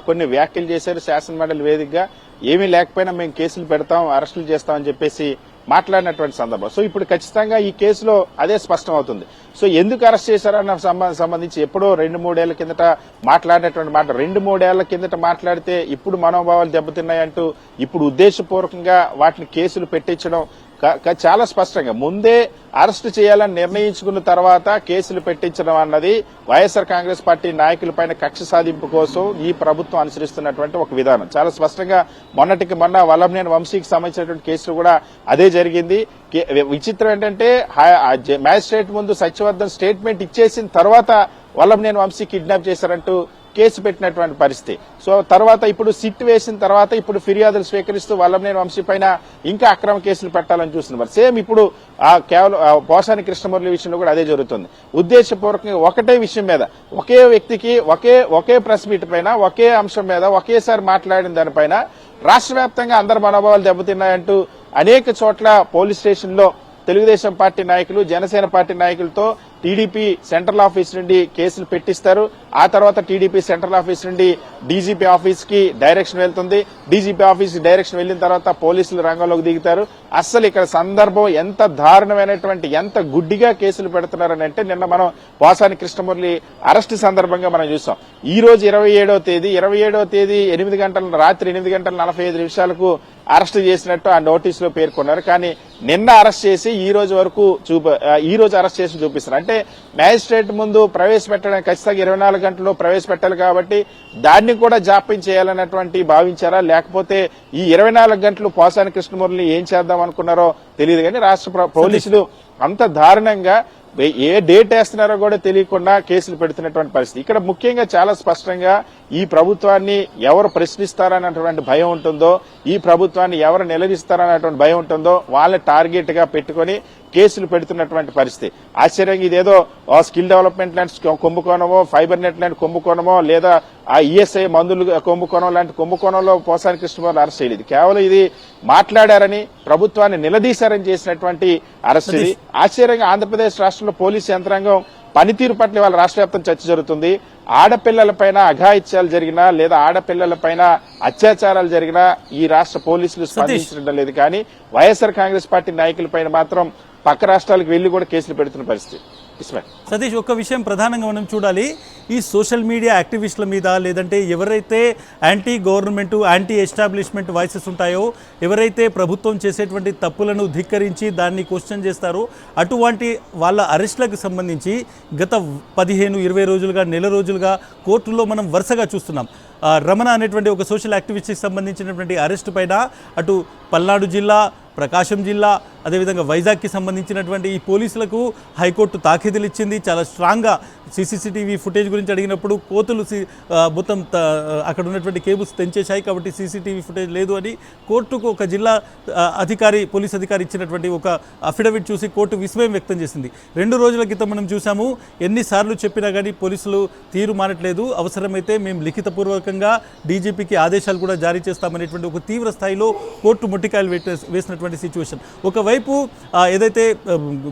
కొన్ని వ్యాఖ్యలు చేశారు. శాసన మండలి వేదికగా ఏమీ లేకపోయినా మేము కేసులు పెడతాం, అరెస్టులు చేస్తామని చెప్పేసి మాట్లాడినటువంటి సందర్భం. సో ఇప్పుడు ఖచ్చితంగా ఈ కేసులో అదే స్పష్టం అవుతుంది. సో ఎందుకు అరెస్ట్ చేశారన్న సంబంధించి ఎప్పుడో 2-3 ఏళ్ల కిందట మాట్లాడినటువంటి మాట, 2-3 ఏళ్ల కిందట మాట్లాడితే ఇప్పుడు మనోభావాలు దెబ్బతిన్నాయంటూ ఇప్పుడు ఉద్దేశపూర్వకంగా వాటిని కేసులు పెట్టించడం చాలా స్పష్టంగా ముందే అరెస్టు చేయాలని నిర్ణయించుకున్న తర్వాత కేసులు పెట్టించడం అన్నది వైఎస్ఆర్ కాంగ్రెస్ పార్టీ నాయకులపైన కక్ష సాధింపు కోసం ఈ ప్రభుత్వం అనుసరిస్తున్నటువంటి ఒక విధానం. చాలా స్పష్టంగా మొన్న వల్లభనేని వంశీకి సంబంధించినటువంటి కేసులు కూడా అదే జరిగింది. విచిత్రం ఏంటంటే మ్యాజిస్ట్రేట్ ముందు సత్యవర్ధన్ స్టేట్మెంట్ ఇచ్చేసిన తర్వాత వల్లభనేని వంశీ కిడ్నాప్ చేశారంటూ కేసు పెట్టినటువంటి పరిస్థితి. సో తర్వాత ఇప్పుడు సిట్ వేసిన తర్వాత ఇప్పుడు ఫిర్యాదులు స్వీకరిస్తూ వల్లభనేని వంశీ పైన ఇంకా అక్రమ కేసులు పెట్టాలని చూస్తున్నారు. సేమ్ ఇప్పుడు కేవలం పోసాని కృష్ణమురళి విషయంలో కూడా అదే జరుగుతుంది. ఉద్దేశపూర్వకంగా ఒకటే విషయం మీద, ఒకే వ్యక్తికి ఒకే ప్రెస్ మీట్ పైన ఒకే అంశం మీద ఒకేసారి మాట్లాడిన దానిపైన రాష్ట్ర వ్యాప్తంగా అందరి మనోభావాలు దెబ్బతిన్నాయంటూ అనేక చోట్ల పోలీస్ స్టేషన్లో తెలుగుదేశం పార్టీ నాయకులు, జనసేన పార్టీ నాయకులతో టీడీపీ సెంట్రల్ ఆఫీస్ నుండి కేసులు పెట్టిస్తారు. ఆ తర్వాత టీడీపీ సెంట్రల్ ఆఫీస్ నుండి డీజీపీ ఆఫీస్ కి డైరెక్షన్ వెళ్తుంది. డీజీపీ ఆఫీస్ కి డైరెక్షన్ వెళ్లిన తర్వాత పోలీసులు రంగంలోకి దిగుతారు. అస్సలు ఇక్కడ సందర్భం ఎంత దారుణమైనటువంటి, ఎంత గుడ్డిగా కేసులు పెడుతున్నారని అంటే నిన్న మనం పోసాని కృష్ణమురళి అరెస్ట్ సందర్భంగా మనం చూసాం. ఈ రోజు 27వ తేదీ 8 రాత్రి 8:45 అరెస్ట్ చేసినట్టు ఆ నోటీసులో పేర్కొన్నారు. కానీ నిన్న అరెస్ట్ చేసి ఈ రోజు అరెస్ట్ చేసి చూపిస్తున్నారు. అంటే మ్యాజిస్ట్రేట్ ముందు ప్రవేశపెట్టడానికి ఖచ్చితంగా 24 గంటల్లో ప్రవేశపెట్టాలి కాబట్టి దాన్ని కూడా జాప్యం చేయాలన్నటువంటి భావించారా, లేకపోతే ఈ 24 గంటలు పోసాని కృష్ణమురళిని ఏం చేద్దాం అనుకున్నారో తెలియదు. కానీ రాష్ట్ర పోలీసులు అంత దారుణంగా ఏ డేట్ వేస్తున్నారో కూడా తెలియకుండా కేసులు పెడుతున్నటువంటి పరిస్థితి. ఇక్కడ ముఖ్యంగా చాలా స్పష్టంగా ఈ ప్రభుత్వాన్ని ఎవరు ప్రశ్నిస్తారన్నటువంటి భయం ఉంటుందో, ఈ ప్రభుత్వాన్ని ఎవరు నిలదీస్తారన్నటువంటి భయం ఉంటుందో వాళ్ళ టార్గెట్ గా పెట్టుకుని కేసులు పెడుతున్నటువంటి పరిస్థితి. ఆశ్చర్యంగా ఇదేదో స్కిల్ డెవలప్మెంట్ ల్యాండ్ కుంభకోణమో, ఫైబర్ నెట్ ల్యాండ్ కుంభకోణమో, లేదా ఆ ఈఎస్ఐ మందులు కుంభకోణం లాంటి కుంభకోణంలో పోసాని కృష్ణమురళి అరెస్ట్ చేయలేదు. కేవలం ఇది మాట్లాడారని, ప్రభుత్వాన్ని నిలదీశారని చేసినటువంటి అరెస్ట్ ఇది. ఆశ్చర్యంగా ఆంధ్రప్రదేశ్ రాష్ట్రంలో పోలీసు యంత్రాంగం పనితీరు పట్ల వాళ్ళ రాష్ట్ర వ్యాప్తం చర్చ జరుగుతుంది. ఆడపిల్లలపైన అఘాయిత్యాలు జరిగినా లేదా ఆడపిల్లలపైన అత్యాచారాలు జరిగినా ఈ రాష్ట్ర పోలీసులు స్పందించడం లేదు. కానీ వైఎస్ఆర్ కాంగ్రెస్ పార్టీ నాయకులపైన మాత్రం పక్క రాష్ట్రాలకు వెళ్లి కూడా కేసులు పెడుతున్న పరిస్థితి. సతీష్, ఒక విషయం ప్రధానంగా మనం చూడాలి. ఈ సోషల్ మీడియా యాక్టివిస్టుల మీద, లేదంటే ఎవరైతే anti government, anti establishment voices ఉంటాయో, ఎవరైతే ప్రభుత్వం చేసేటువంటి తప్పులను ధిక్కరించి దాన్ని క్వశ్చన్ చేస్తారో, అటువంటి వాళ్ళ అరెస్టులకు సంబంధించి గత 15-20 రోజులుగా, నెల రోజులుగా కోర్టులో మనం వరుసగా చూస్తున్నాం. రమణ అనేటువంటి ఒక సోషల్ యాక్టివిస్ట్కి సంబంధించినటువంటి అరెస్టు పైన అటు పల్నాడు జిల్లా, ప్రకాశం జిల్లా, అదేవిధంగా వైజాగ్కి సంబంధించినటువంటి ఈ పోలీసులకు హైకోర్టు తాకీదులు ఇచ్చింది. చాలా స్ట్రాంగ్గా సీసీటీవీ ఫుటేజ్ గురించి అడిగినప్పుడు కోర్టులు మొత్తం అక్కడ ఉన్నటువంటి కేబుల్స్ తెంచేశాయి కాబట్టి సీసీటీవీ ఫుటేజ్ లేదు అని కోర్టుకు ఒక జిల్లా పోలీస్ అధికారి ఇచ్చినటువంటి ఒక అఫిడవిట్ చూసి కోర్టు విస్మయం వ్యక్తం చేసింది. 2 రోజుల క్రితం మనం చూసాము, ఎన్నిసార్లు చెప్పినా కానీ పోలీసులు తీరు మానట్లేదు, అవసరమైతే మేము లిఖితపూర్వకంగా డీజీపీకి ఆదేశాలు కూడా జారీ చేస్తామనేటువంటి ఒక తీవ్ర స్థాయిలో కోర్టు మొట్టికాయలు వేసినటువంటి సిచ్యువేషన్. ఒకవైపు ఏదైతే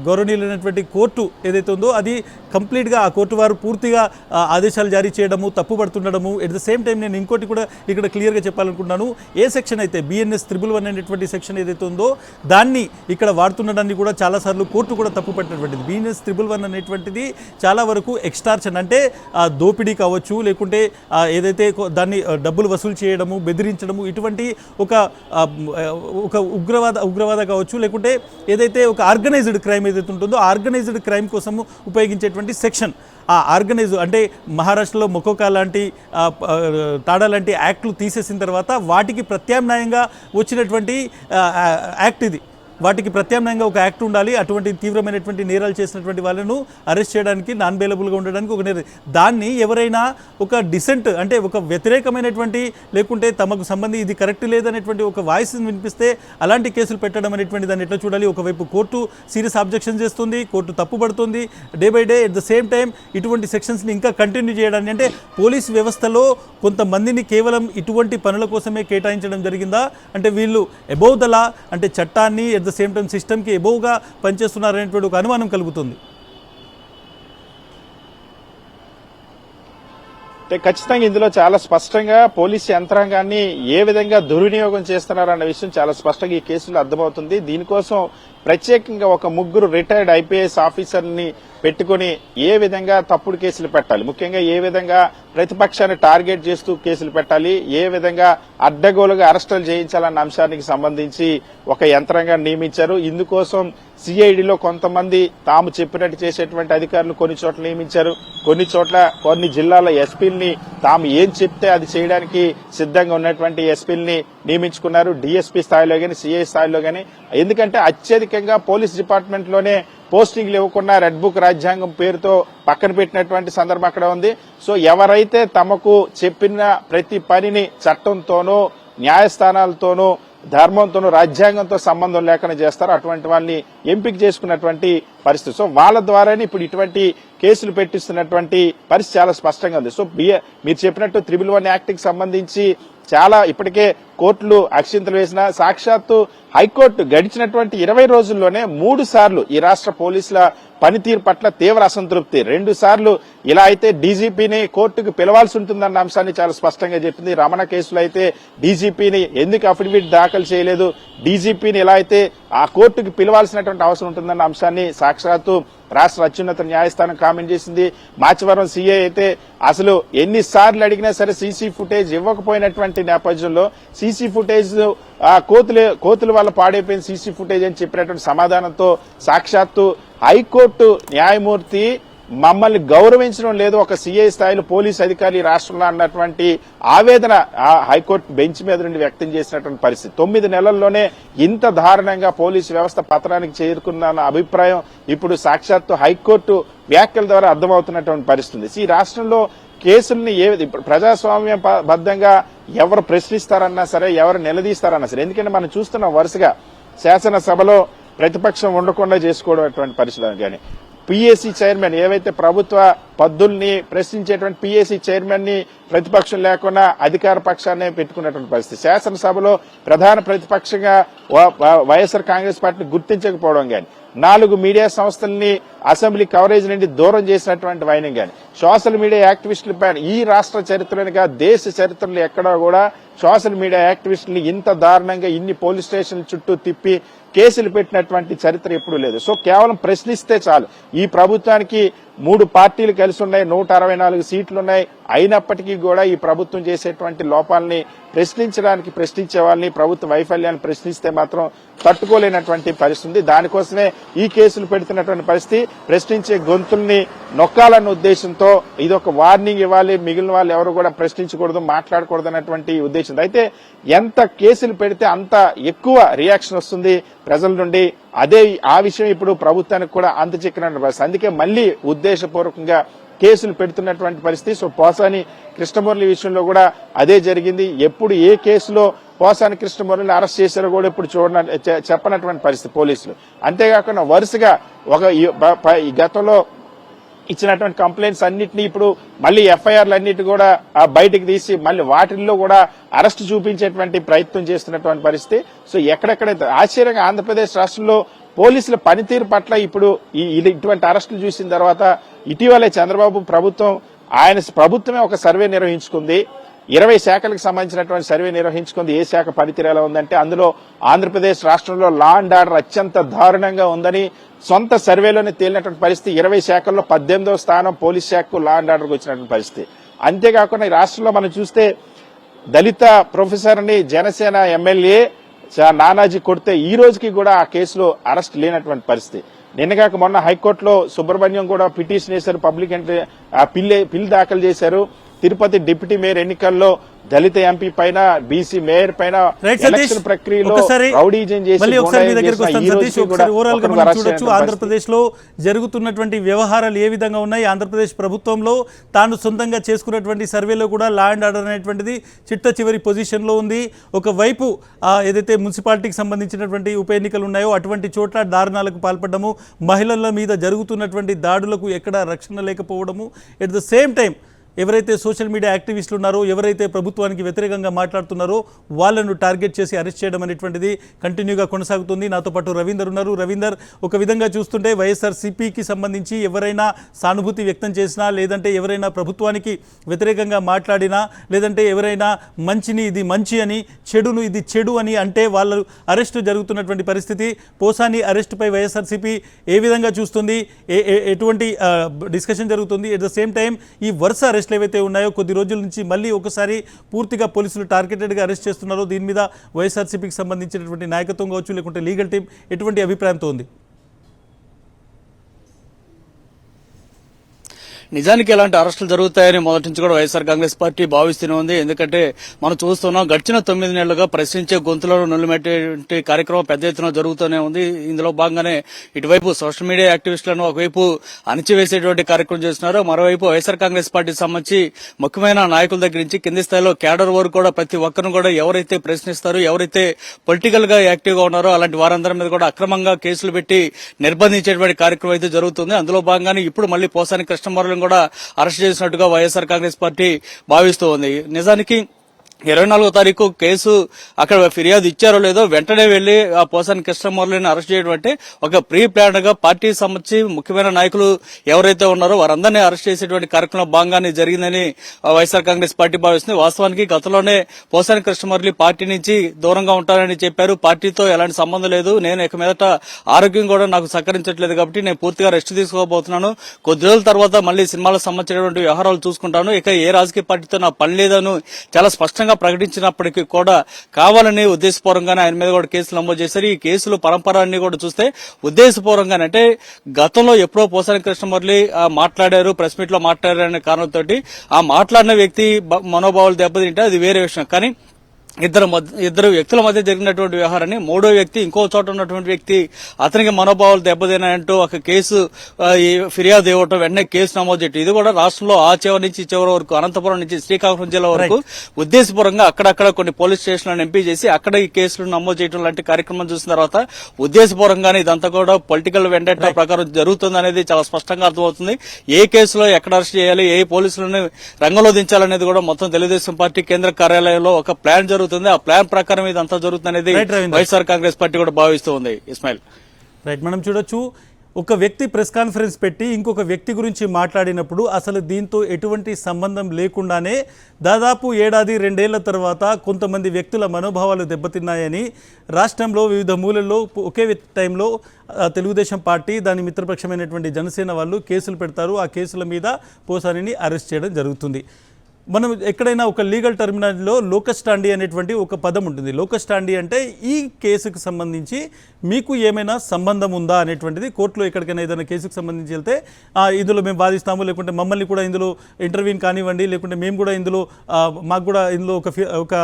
గౌరవనీయులైనటువంటి కోర్టు ఏదైతే ఉందో అది కంప్లీట్గా ఆ కోర్టు వారు పూర్తిగా ఆదేశాలు జారీ చేయడము, తప్పుపడుతుండడము. ఎట్ ద సేమ్ టైం నేను ఇంకోటి కూడా ఇక్కడ క్లియర్గా చెప్పాలనుకుంటున్నాను. ఏ సెక్షన్ అయితే BNS 111 అనేటువంటి సెక్షన్ ఏదైతే ఉందో దాన్ని ఇక్కడ వాడుతుండడాన్ని కూడా చాలాసార్లు కోర్టు కూడా తప్పుపట్టినటువంటిది. BNS 111 అనేటువంటిది చాలా వరకు ఎక్స్టార్షన్, అంటే దోపిడీ కావచ్చు, లేకుంటే ఏదైతే దాన్ని డబ్బులు వసూలు చేయడము, బెదిరించడము, ఇటువంటి ఒక ఉగ్రవాద కావచ్చు, లేకుంటే ఏదైతే ఒక ఆర్గనైజ్డ్ క్రైమ్ ఏదైతే ఉంటుందో ఆర్గనైజ్డ్ క్రైమ్ కోసం ఉపయోగించేటువంటి సెక్షన్. ఆ ఆర్గనైజ్ అంటే మహారాష్ట్రలో మొకోకా లాంటి, తాడా లాంటి యాక్ట్లు తీసేసిన తర్వాత వాటికి ప్రత్యామ్నాయంగా వచ్చినటువంటి యాక్ట్ ఇది. వాటికి ప్రత్యామ్నాయంగా ఒక యాక్ట్ ఉండాలి. అటువంటి తీవ్రమైనటువంటి నేరాలు చేసినటువంటి వాళ్ళను అరెస్ట్ చేయడానికి, నాన్ బెయిలబుల్గా ఉండడానికి ఒక దాన్ని ఎవరైనా ఒక డిసెంట్, అంటే ఒక వ్యతిరేకమైనటువంటి, లేకుంటే తమకు సంబంధించి ఇది కరెక్ట్ లేదనేటువంటి ఒక వాయిస్ వినిపిస్తే అలాంటి కేసులు పెట్టడం అనేటువంటి దాన్ని ఎట్లా చూడాలి? ఒకవైపు కోర్టు సీరియస్ అబ్జెక్షన్ చేస్తుంది, కోర్టు తప్పుపడుతుంది day by day. At the same time ఇటువంటి సెక్షన్స్ని ఇంకా కంటిన్యూ చేయడానికి, అంటే పోలీస్ వ్యవస్థలో కొంతమందిని కేవలం ఇటువంటి పనుల కోసమే కేటాయించడం జరిగిందా? అంటే వీళ్ళు అబౌవ్ ద లా, అంటే చట్టాన్ని ఎట్ ద సేమ్ టైం సిస్టమ్కి అబౌవ్గా పనిచేస్తున్నారనేటువంటి ఒక అనుమానం కలుగుతుంది. ఖచ్చితంగా ఇందులో చాలా స్పష్టంగా పోలీసు యంత్రాంగాన్ని ఏ విధంగా దుర్వినియోగం చేస్తున్నారన్న విషయం చాలా స్పష్టంగా ఈ కేసులో అర్థమవుతుంది. దీనికోసం ప్రత్యేకంగా ఒక 3 రిటైర్డ్ IPS ఆఫీసర్ని పెట్టుకుని ఏ విధంగా తప్పుడు కేసులు పెట్టాలి, ముఖ్యంగా ఏ విధంగా ప్రతిపక్షాన్ని టార్గెట్ చేస్తూ కేసులు పెట్టాలి, ఏ విధంగా అడ్డగోలుగా అరెస్టులు చేయించాలన్న అంశానికి సంబంధించి ఒక యంత్రాంగాన్ని నియమించారు. ఇందుకోసం CIDలో కొంతమంది తాము చెప్పినట్టు చేసేటువంటి అధికారులు కొన్ని చోట్ల నియమించారు. కొన్ని జిల్లాల ఎస్పీల్ని తాము ఏం చెప్తే అది చేయడానికి సిద్ధంగా ఉన్నటువంటి ఎస్పీల్ని నియమించుకున్నారు. DSP స్థాయిలో గానీ, CI స్థాయిలో గానీ. ఎందుకంటే అత్యధికంగా పోలీస్ డిపార్ట్మెంట్ లోనే పోస్టింగ్లు ఇవ్వకుండా రెడ్ బుక్ రాజ్యాంగం పేరుతో పక్కన పెట్టినటువంటి సందర్భం అక్కడ ఉంది. సో ఎవరైతే తమకు చెప్పిన ప్రతి పనిని చట్టంతోనూ, న్యాయస్థానాలతోనూ, ధర్మంతోనూ, రాజ్యాంగంతో సంబంధం లేకుండా చేస్తారో అటువంటి వాళ్ళని ఎంపిక చేసుకున్నటువంటి పరిస్థితి. సో వాళ్ళ ద్వారానే ఇప్పుడు ఇటువంటి కేసులు పెట్టిస్తున్నటువంటి పరిస్థితి చాలా స్పష్టంగా ఉంది. సో మీరు చెప్పినట్టు 311 యాక్ట్ కి సంబంధించి చాలా ఇప్పటికే కోర్టులు అక్షింతలు వేసిన సాక్షాత్తు హైకోర్టు గడిచినటువంటి 20 రోజుల్లోనే 3 సార్లు ఈ రాష్ట్ర పోలీసుల పనితీరు పట్ల తీవ్ర అసంతృప్తి, 2 సార్లు ఇలా అయితే డీజీపీని కోర్టుకు పిలవాల్సి ఉంటుందన్న అంశాన్ని చాలా స్పష్టంగా చెప్పింది. రమణ కేసులో అయితే డీజీపీని ఎందుకు అఫిడవిట్ దాఖలు చేయలేదు, డీజీపీని ఇలా అయితే ఆ కోర్టుకు పిలవాల్సినటువంటి అవసరం ఉంటుందన్న అంశాన్ని సాక్షాత్తు రాష్ట్ర అత్యున్నత న్యాయస్థానం కామెంట్ చేసింది. మాచవరం సీఏ అయితే అసలు ఎన్నిసార్లు అడిగినా సరే సీసీ ఫుటేజ్ ఇవ్వకపోయినటువంటి నేపథ్యంలో సీసీ ఫుటేజ్ కోతుల వల్ల పాడైపోయిన సీసీ ఫుటేజ్ అని చెప్పినటువంటి సమాధానంతో సాక్షాత్తు హైకోర్టు న్యాయమూర్తి మమ్మల్ని గౌరవించడం లేదు ఒక సీఐ స్థాయిలో పోలీస్ అధికారి రాష్ట్రంలో అన్నటువంటి ఆవేదన ఆ హైకోర్టు బెంచ్ మీద నుండి వ్యక్తం చేసినటువంటి పరిస్థితి. 9 నెలల్లోనే ఇంత దారుణంగా పోలీసు వ్యవస్థ పతనానికి చేరుకున్న అభిప్రాయం ఇప్పుడు సాక్షాత్తు హైకోర్టు వ్యాఖ్యల ద్వారా అర్థమవుతున్నటువంటి పరిస్థితి. ఈ రాష్ట్రంలో కేసుల్ని ప్రజాస్వామ్య బద్దంగా ఎవరు ప్రశ్నిస్తారన్నా సరే, ఎవరు నిలదీస్తారన్నా సరే, ఎందుకంటే మనం చూస్తున్నాం వరుసగా శాసనసభలో ప్రతిపక్షం ఉండకుండా చేసుకోవడం పరిస్థితి. కానీ పిఎస్సి చైర్మన్ ఏవైతే ప్రభుత్వ పద్దుల్ని ప్రశ్నించేటువంటి పిఎస్సి చైర్మన్ ని ప్రతిపక్షం లేకుండా అధికార పక్షాన్ని పెట్టుకున్నటువంటి పరిస్థితి. శాసనసభలో ప్రధాన ప్రతిపక్షంగా వైఎస్ఆర్ కాంగ్రెస్ పార్టీని గుర్తించకపోవడం గాని, 4 మీడియా సంస్థల్ని అసెంబ్లీ కవరేజ్ నుండి దూరం చేసినటువంటి వైనం గాని, సోషల్ మీడియా యాక్టివిస్టుల పైన ఈ రాష్ట్ర చరిత్రగా దేశ చరిత్రలో ఎక్కడా కూడా సోషల్ మీడియా యాక్టివిస్టులు ఇంత దారుణంగా ఇన్ని పోలీస్ స్టేషన్ల చుట్టూ తిప్పి కేసులు పెట్టినటువంటి చరిత్ర ఎప్పుడూ లేదు. సో కేవలం ప్రశ్నిస్తే చాలు. ఈ ప్రభుత్వానికి 3 పార్టీలు కలిసి ఉన్నాయి, 164 సీట్లున్నాయి. అయినప్పటికీ కూడా ఈ ప్రభుత్వం చేసేటువంటి లోపాలని ప్రశ్నించే వాళ్ళని, ప్రభుత్వ వైఫల్యాన్ని ప్రశ్నిస్తే మాత్రం తట్టుకోలేనటువంటి పరిస్థితి. దానికోసమే ఈ కేసులు పెడుతున్నటువంటి పరిస్థితి. ప్రశ్నించే గొంతుల్ని నొక్కాలన్న ఉద్దేశంతో ఇదొక వార్నింగ్ ఇవ్వాలి, మిగిలిన వాళ్ళు ఎవరు కూడా ప్రశ్నించకూడదు, మాట్లాడకూడదు అన్నటువంటి ఉద్దేశం. అయితే ఎంత కేసులు పెడితే అంత ఎక్కువ రియాక్షన్ వస్తుంది ప్రజల నుండి. ఆ విషయం ఇప్పుడు ప్రభుత్వానికి కూడా అంత చిక్కినటువంటి పరిస్థితి. అందుకే మళ్లీ ఉద్దేశపూర్వకంగా కేసులు పెడుతున్నటువంటి పరిస్థితి. సో పోసాని కృష్ణమురళి విషయంలో కూడా అదే జరిగింది. ఎప్పుడు ఏ కేసులో పోసాని కృష్ణమురళిని అరెస్ట్ చేశారో కూడా ఇప్పుడు చెప్పనటువంటి పరిస్థితి పోలీసులు. అంతేకాకుండా వరుసగా ఈ గతంలో ఇచ్చినటువంటి కంప్లైంట్స్ అన్నింటినీ ఇప్పుడు మళ్ళీ ఎఫ్ఐఆర్లు అన్నిటి కూడా బయటకు తీసి మళ్ళీ వాటిల్లో కూడా అరెస్ట్ చూపించేటువంటి ప్రయత్నం చేస్తున్నటువంటి పరిస్థితి. సో ఎక్కడెక్కడైతే ఆశ్చర్యంగా ఆంధ్రప్రదేశ్ రాష్ట్రంలో పోలీసుల పనితీరు పట్ల ఇప్పుడు ఇటువంటి అరెస్టులు చూసిన తర్వాత ఇటీవలే చంద్రబాబు ప్రభుత్వమే ఒక సర్వే నిర్వహించుకుంది. 20 శాఖలకు సంబంధించినటువంటి సర్వే నిర్వహించుకుంది. ఏ శాఖ పనితీరు ఎలా ఉందంటే అందులో ఆంధ్రప్రదేశ్ రాష్ట్రంలో లా అండ్ ఆర్డర్ అత్యంత దారుణంగా ఉందని సొంత సర్వేలోనే తేలినటువంటి పరిస్థితి. 20 శాఖల్లో 18వ స్థానం పోలీస్ శాఖకు లా అండ్ ఆర్డర్కి వచ్చినటువంటి పరిస్థితి. అంతేకాకుండా ఈ రాష్ట్రంలో మనం చూస్తే దళిత ప్రొఫెసర్ ని జనసేన ఎమ్మెల్యే నానాజీ కొడితే ఈ రోజుకి కూడా ఆ కేసులో అరెస్ట్ లేనటువంటి పరిస్థితి. నిన్నగాక మొన్న హైకోర్టులో సుబ్రహ్మణ్యం కూడా పిటిషన్ వేశారు, పబ్లిక్ పిల్ దాఖలు చేశారు. తిరుపతి డిప్యూటీ మేయర్ ఎన్నికల్లో దళిత ఎంపీ పైన, బీసీ మేయర్ పైన ఎలక్షన్ ప్రక్రియలో రౌడీజం చేసి ఆంధ్రప్రదేశ్ లో జరుగుతున్నటువంటి వ్యవహారాలు ఏ విధంగా ఉన్నాయి, ఆంధ్రప్రదేశ్ ప్రభుత్వంలో తాను సొంతంగా చేసుకున్నటువంటి సర్వేలో కూడా లా అండ్ ఆర్డర్ అనేటువంటిది చిట్ట చివరి పొజిషన్ లో ఉంది. ఒకవైపు ఏదైతే మున్సిపాలిటీకి సంబంధించినటువంటి ఉప ఎన్నికలు ఉన్నాయో అటువంటి చోట్ల దారుణాలకు పాల్పడము, మహిళల మీద జరుగుతున్నటువంటి దాడులకు ఎక్కడా రక్షణ లేకపోవడము, ఎట్ ద సేమ్ టైం ఎవరైతే సోషల్ మీడియా యాక్టివిస్టులు ఉన్నారో, ఎవరైతే ప్రభుత్వానికి వ్యతిరేకంగా మాట్లాడుతున్నారో వాళ్ళను టార్గెట్ చేసి అరెస్ట్ చేయడం అనేటువంటిది కంటిన్యూగా కొనసాగుతుంది. నాతో పాటు రవీందర్ ఉన్నారు. రవీందర్, ఒక విధంగా చూస్తుంటే వైఎస్ఆర్సీపీకి సంబంధించి ఎవరైనా సానుభూతి వ్యక్తం చేసినా, లేదంటే ఎవరైనా ప్రభుత్వానికి వ్యతిరేకంగా మాట్లాడినా, లేదంటే ఎవరైనా మంచిని ఇది మంచి అని, చెడును ఇది చెడు అని అంటే వాళ్ళు అరెస్టు జరుగుతున్నటువంటి పరిస్థితి. పోసాని అరెస్టుపై వైఎస్ఆర్సీపీ ఏ విధంగా చూస్తుంది, ఎటువంటి డిస్కషన్ జరుగుతుంది? ఎట్ ద సేమ్ టైం ఈ వరుస అరెస్టులు ఏవైతే ఉన్నాయో కొద్ది రోజుల నుంచి మళ్ళీ ఒకసారి పూర్తిగా పోలీసులు టార్గెటెడ్గా అరెస్ట్ చేస్తున్నారో దీని మీద వైఎస్ఆర్సీపీకి సంబంధించినటువంటి నాయకత్వం కావచ్చు, లేకుంటే లీగల్ టీం ఎటువంటి అభిప్రాయంతో ఉంది? నిజానికి ఎలాంటి అరెస్టులు జరుగుతాయని మొదటి నుంచి కూడా వైఎస్ఆర్ కాంగ్రెస్ పార్టీ భావిస్తూనే ఉంది. ఎందుకంటే మనం చూస్తున్నాం గడిచిన 9 నెలలుగా ప్రశ్నించే గొంతులను నిలబెట్టే కార్యక్రమం పెద్ద ఎత్తున జరుగుతూనే ఉంది. ఇందులో భాగంగానే ఇటువైపు సోషల్ మీడియా యాక్టివిస్టులను ఒకవైపు అణిచివేసేటువంటి కార్యక్రమం చేస్తున్నారు. మరోవైపు వైఎస్ఆర్ కాంగ్రెస్ పార్టీ సంబంధించి ముఖ్యమైన నాయకుల దగ్గర నుంచి కింది స్థాయిలో క్యాడర్ వరకు కూడా ప్రతి ఒక్కరిని కూడా ఎవరైతే ప్రశ్నిస్తారో, ఎవరైతే పొలిటికల్ గా యాక్టివ్ గా ఉన్నారో అలాంటి వారందరి మీద కూడా అక్రమంగా కేసులు పెట్టి నిర్బంధించేటువంటి కార్యక్రమం అయితే జరుగుతుంది. అందులో భాగంగానే ఇప్పుడు మళ్లీ పోసాని కృష్ణమురళిని కూడా అరెస్ట్ చేసినట్టుగా వైఎస్ఆర్ కాంగ్రెస్ పార్టీ భావిస్తూ ఉంది. నిజానికి 24వ తారీఖు కేసు అక్కడ ఫిర్యాదు ఇచ్చారో లేదో వెంటనే వెళ్లి ఆ పోసాని కృష్ణమురళిని అరెస్ట్ చేయడం అంటే ఒక ప్రీ ప్లాన్ గా పార్టీ సంబంధించి ముఖ్యమైన నాయకులు ఎవరైతే ఉన్నారో వారందరినీ అరెస్ట్ చేసేటువంటి కార్యక్రమం భాగంగానే జరిగిందని వైఎస్ఆర్ కాంగ్రెస్ పార్టీ భావిస్తుంది. వాస్తవానికి గతంలోనే పోసాని కృష్ణమురళి పార్టీ నుంచి దూరంగా ఉంటారని చెప్పారు. పార్టీతో ఎలాంటి సంబంధం లేదు, నేను ఇక మీదట ఆరోగ్యం కూడా నాకు సహకరించట్లేదు కాబట్టి నేను పూర్తిగా రెస్ట్ తీసుకోబోతున్నాను, కొద్ది రోజుల తర్వాత మళ్లీ సినిమాలకు సంబంధించినటువంటి వ్యవహారాలు చూసుకుంటాను, ఇక ఏ రాజకీయ పార్టీతో నా పని లేదని చాలా స్పష్టంగా ప్రకటించినప్పటికీ కూడా కావాలని ఉద్దేశపూర్వకంగానే ఆయన మీద కూడా కేసులు నమోదు చేశారు. ఈ కేసులు పరంపరాన్ని కూడా చూస్తే ఉద్దేశపూర్వకంగానే అంటే గతంలో ఎప్పుడో పోసాని కృష్ణమురళి మాట్లాడారు, ప్రెస్ మీట్ లో మాట్లాడారనే కారణంతో ఆ మాట్లాడిన వ్యక్తి మనోభావాలు దెబ్బతింటే అది వేరే విషయం. కానీ ఇద్దరు వ్యక్తుల మధ్య జరిగినటువంటి వ్యవహారాన్ని మూడో వ్యక్తి, ఇంకో చోట ఉన్నటువంటి వ్యక్తి అతనికి మనోభావాలు దెబ్బతిన్నాయంటూ ఒక కేసు ఫిర్యాదు ఇవ్వటం, వెంటనే కేసు నమోదు చేయటం, ఇది కూడా రాష్ట్రంలో ఆ చివరి నుంచి చివరి వరకు అనంతపురం నుంచి శ్రీకాకుళం జిల్లా వరకు ఉద్దేశపూర్వకంగా అక్కడక్కడ కొన్ని పోలీస్ స్టేషన్లను ఎంపీ చేసి అక్కడ ఈ కేసులు నమోదు చేయడం లాంటి కార్యక్రమం చూసిన తర్వాత ఉద్దేశపూర్వకంగానే ఇదంతా కూడా పొలిటికల్ వెండెట్టా ప్రకారం జరుగుతుంది అనేది చాలా స్పష్టంగా అర్థమవుతుంది. ఏ కేసులో ఎక్కడ అరెస్ట్ చేయాలి, ఏ పోలీసులను రంగంలో దించాలనేది కూడా మొత్తం తెలుగుదేశం పార్టీ కేంద్ర కార్యాలయంలో ఒక ప్లాన్ జరుగుతుంది. ఆ ప్లాన్ ప్రకారం ఇదంతా జరుగుతుంది అనేది వైఎస్ఆర్ కాంగ్రెస్ పార్టీ కూడా భావిస్తూ ఉంది. ఇస్మాయిల్ రైట్, మనం చూడొచ్చు ఒక వ్యక్తి ప్రెస్ కాన్ఫరెన్స్ పెట్టి ఇంకొక వ్యక్తి గురించి మాట్లాడినప్పుడు అసలు దీంతో ఎటువంటి సంబంధం లేకుండానే దాదాపు 1-2 ఏళ్ల తర్వాత కొంతమంది వ్యక్తుల మనోభావాలు దెబ్బతిన్నాయని రాష్ట్రంలో వివిధ మూలల్లో ఒకే టైంలో తెలుగుదేశం పార్టీ దాని మిత్రపక్షమైనటువంటి జనసేన వాళ్ళు కేసులు పెడతారు. ఆ కేసుల మీద పోసానిని అరెస్ట్ చేయడం జరుగుతుంది. మనం ఎక్కడైనా ఒక లీగల్ టర్మినాలజీలో లోకస్ స్టాండీ అనేటువంటి ఒక పదం ఉంటుంది. లోకస్ స్టాండీ అంటే ఈ కేసుకు సంబంధించి మీకు ఏమైనా సంబంధం ఉందా అనేటువంటిది కోర్టులో ఎక్కడికైనా ఏదైనా కేసుకు సంబంధించి వెళ్తే ఇందులో మేము వాదిస్తాము, లేకుంటే మమ్మల్ని కూడా ఇందులో ఇంటర్వ్యూని కానివ్వండి, లేకుంటే మేము కూడా ఇందులో మాకు కూడా ఇందులో ఒక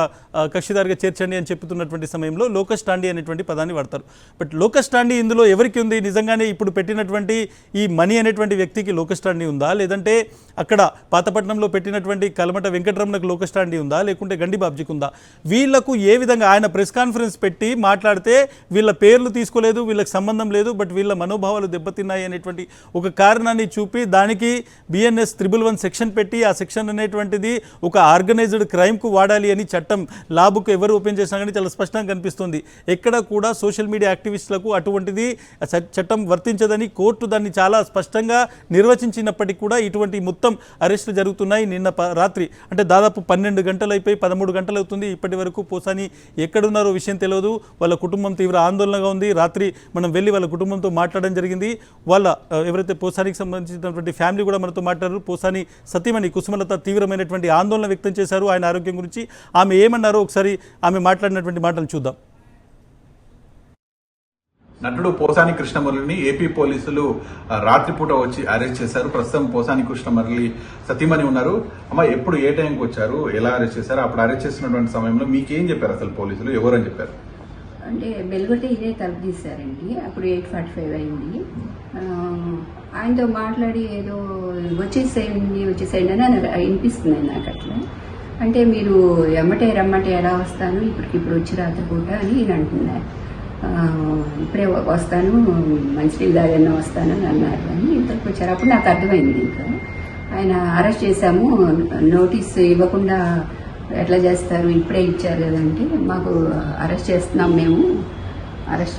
కక్షిదారుగా చేర్చండి అని చెప్తున్నటువంటి సమయంలో లోకస్ స్టాండీ అనేటువంటి పదాన్ని వాడతారు. బట్ లోకస్ స్టాండీ ఇందులో ఎవరికి ఉంది? నిజంగానే ఇప్పుడు పెట్టినటువంటి ఈ మనీ అనేటువంటి వ్యక్తికి లోకస్ స్టాండీ ఉందా, లేదంటే అక్కడ పాతపట్నంలో పెట్టినటువంటి కలమట వెంకటరమణకు లోకస్ స్టాండీ ఉందా, లేకుంటే గండి బాబ్జీకి ఉందా? వీళ్లకు ఏ విధంగా ఆయన ప్రెస్ కాన్ఫరెన్స్ పెట్టి మాట్లాడితే వీళ్ళ పేర్లు తీసుకోలేదు, వీళ్ళకి సంబంధం లేదు, బట్ వీళ్ళ మనోభావాలు దెబ్బతిన్నాయి అనేటువంటి ఒక కారణాన్ని చూపి దానికి BNS 111 సెక్షన్ పెట్టి ఆ సెక్షన్ అనేటువంటిది ఒక ఆర్గనైజ్డ్ క్రైమ్కు వాడాలి అని చట్టం లాబుకు ఎవరు ఓపెన్ చేసినా కానీ చాలా స్పష్టంగా కనిపిస్తుంది. ఎక్కడ కూడా సోషల్ మీడియా యాక్టివిస్టులకు అటువంటిది చట్టం వర్తించదని కోర్టు దాన్ని చాలా స్పష్టంగా నిర్వచించినప్పటికీ కూడా ఇటువంటి మొత్తం అరెస్టులు జరుగుతున్నాయి. నిన్న రాత్రి అంటే దాదాపు 12 గంటలు అయిపోయి 13 గంటలు అవుతుంది. ఇప్పటి వరకు పోసాని ఎక్కడున్నారో విషయం తెలియదు. వాళ్ళ కుటుంబం తీవ్ర ఆందోళనగా ఉంది. రాత్రి మనం వెళ్ళి వాళ్ళ కుటుంబంతో మాట్లాడడం జరిగింది. వాళ్ళ ఎవరైతే పోసానికి సంబంధించినటువంటి ఫ్యామిలీ కూడా మనతో మాట్లాడారు. పోసాని సతీమణి కుసుమలత తీవ్రమైనటువంటి ఆందోళన వ్యక్తం చేశారు ఆయన ఆరోగ్యం గురించి. ఆమె ఏమన్నారో ఒకసారి ఆమె మాట్లాడినటువంటి మాటలు చూద్దాం. నటుడు పోసాని కృష్ణమురళిని ఏపీ పోలీసులు రాత్రిపూట వచ్చి అరెస్ట్ చేశారు. ప్రస్తుతం పోసాని కృష్ణమురళి సతీమణి ఉన్నారు. అమ్మ, ఎప్పుడు ఏ టైంకి వచ్చారు, ఎలా అరెస్ట్ చేశారు, అప్పుడు అరెస్ట్ చేసినటువంటి సమయంలో మీకేం చెప్పారు అసలు పోలీసులు, ఎవరని చెప్పారు? అంటే బెల్గొట్టే ఇదే తలుపు తీశారండి. అప్పుడు 8:45 అయింది. ఆయనతో మాట్లాడి ఏదో వచ్చేసేయండి అని వినిపిస్తుంది నాకు అట్లా. అంటే మీరు ఎమ్మటే రమ్మంటే ఎలా వస్తాను, ఇప్పటికిప్పుడు వచ్చి రాత్రిపూట అని నేను అంటున్నారు. ఇప్పుడే వస్తాను, మంచినీళ్ళు దాగన్నా వస్తాను అని అన్నారు. అని ఇంతకు వచ్చారు. అప్పుడు నాకు అర్థమైంది. ఇంకా ఆయన అరెస్ట్ చేశాము, నోటీస్ ఇవ్వకుండా ఎట్లా చేస్తారు, ఇప్పుడే ఇచ్చారు కదంటే మాకు అరెస్ట్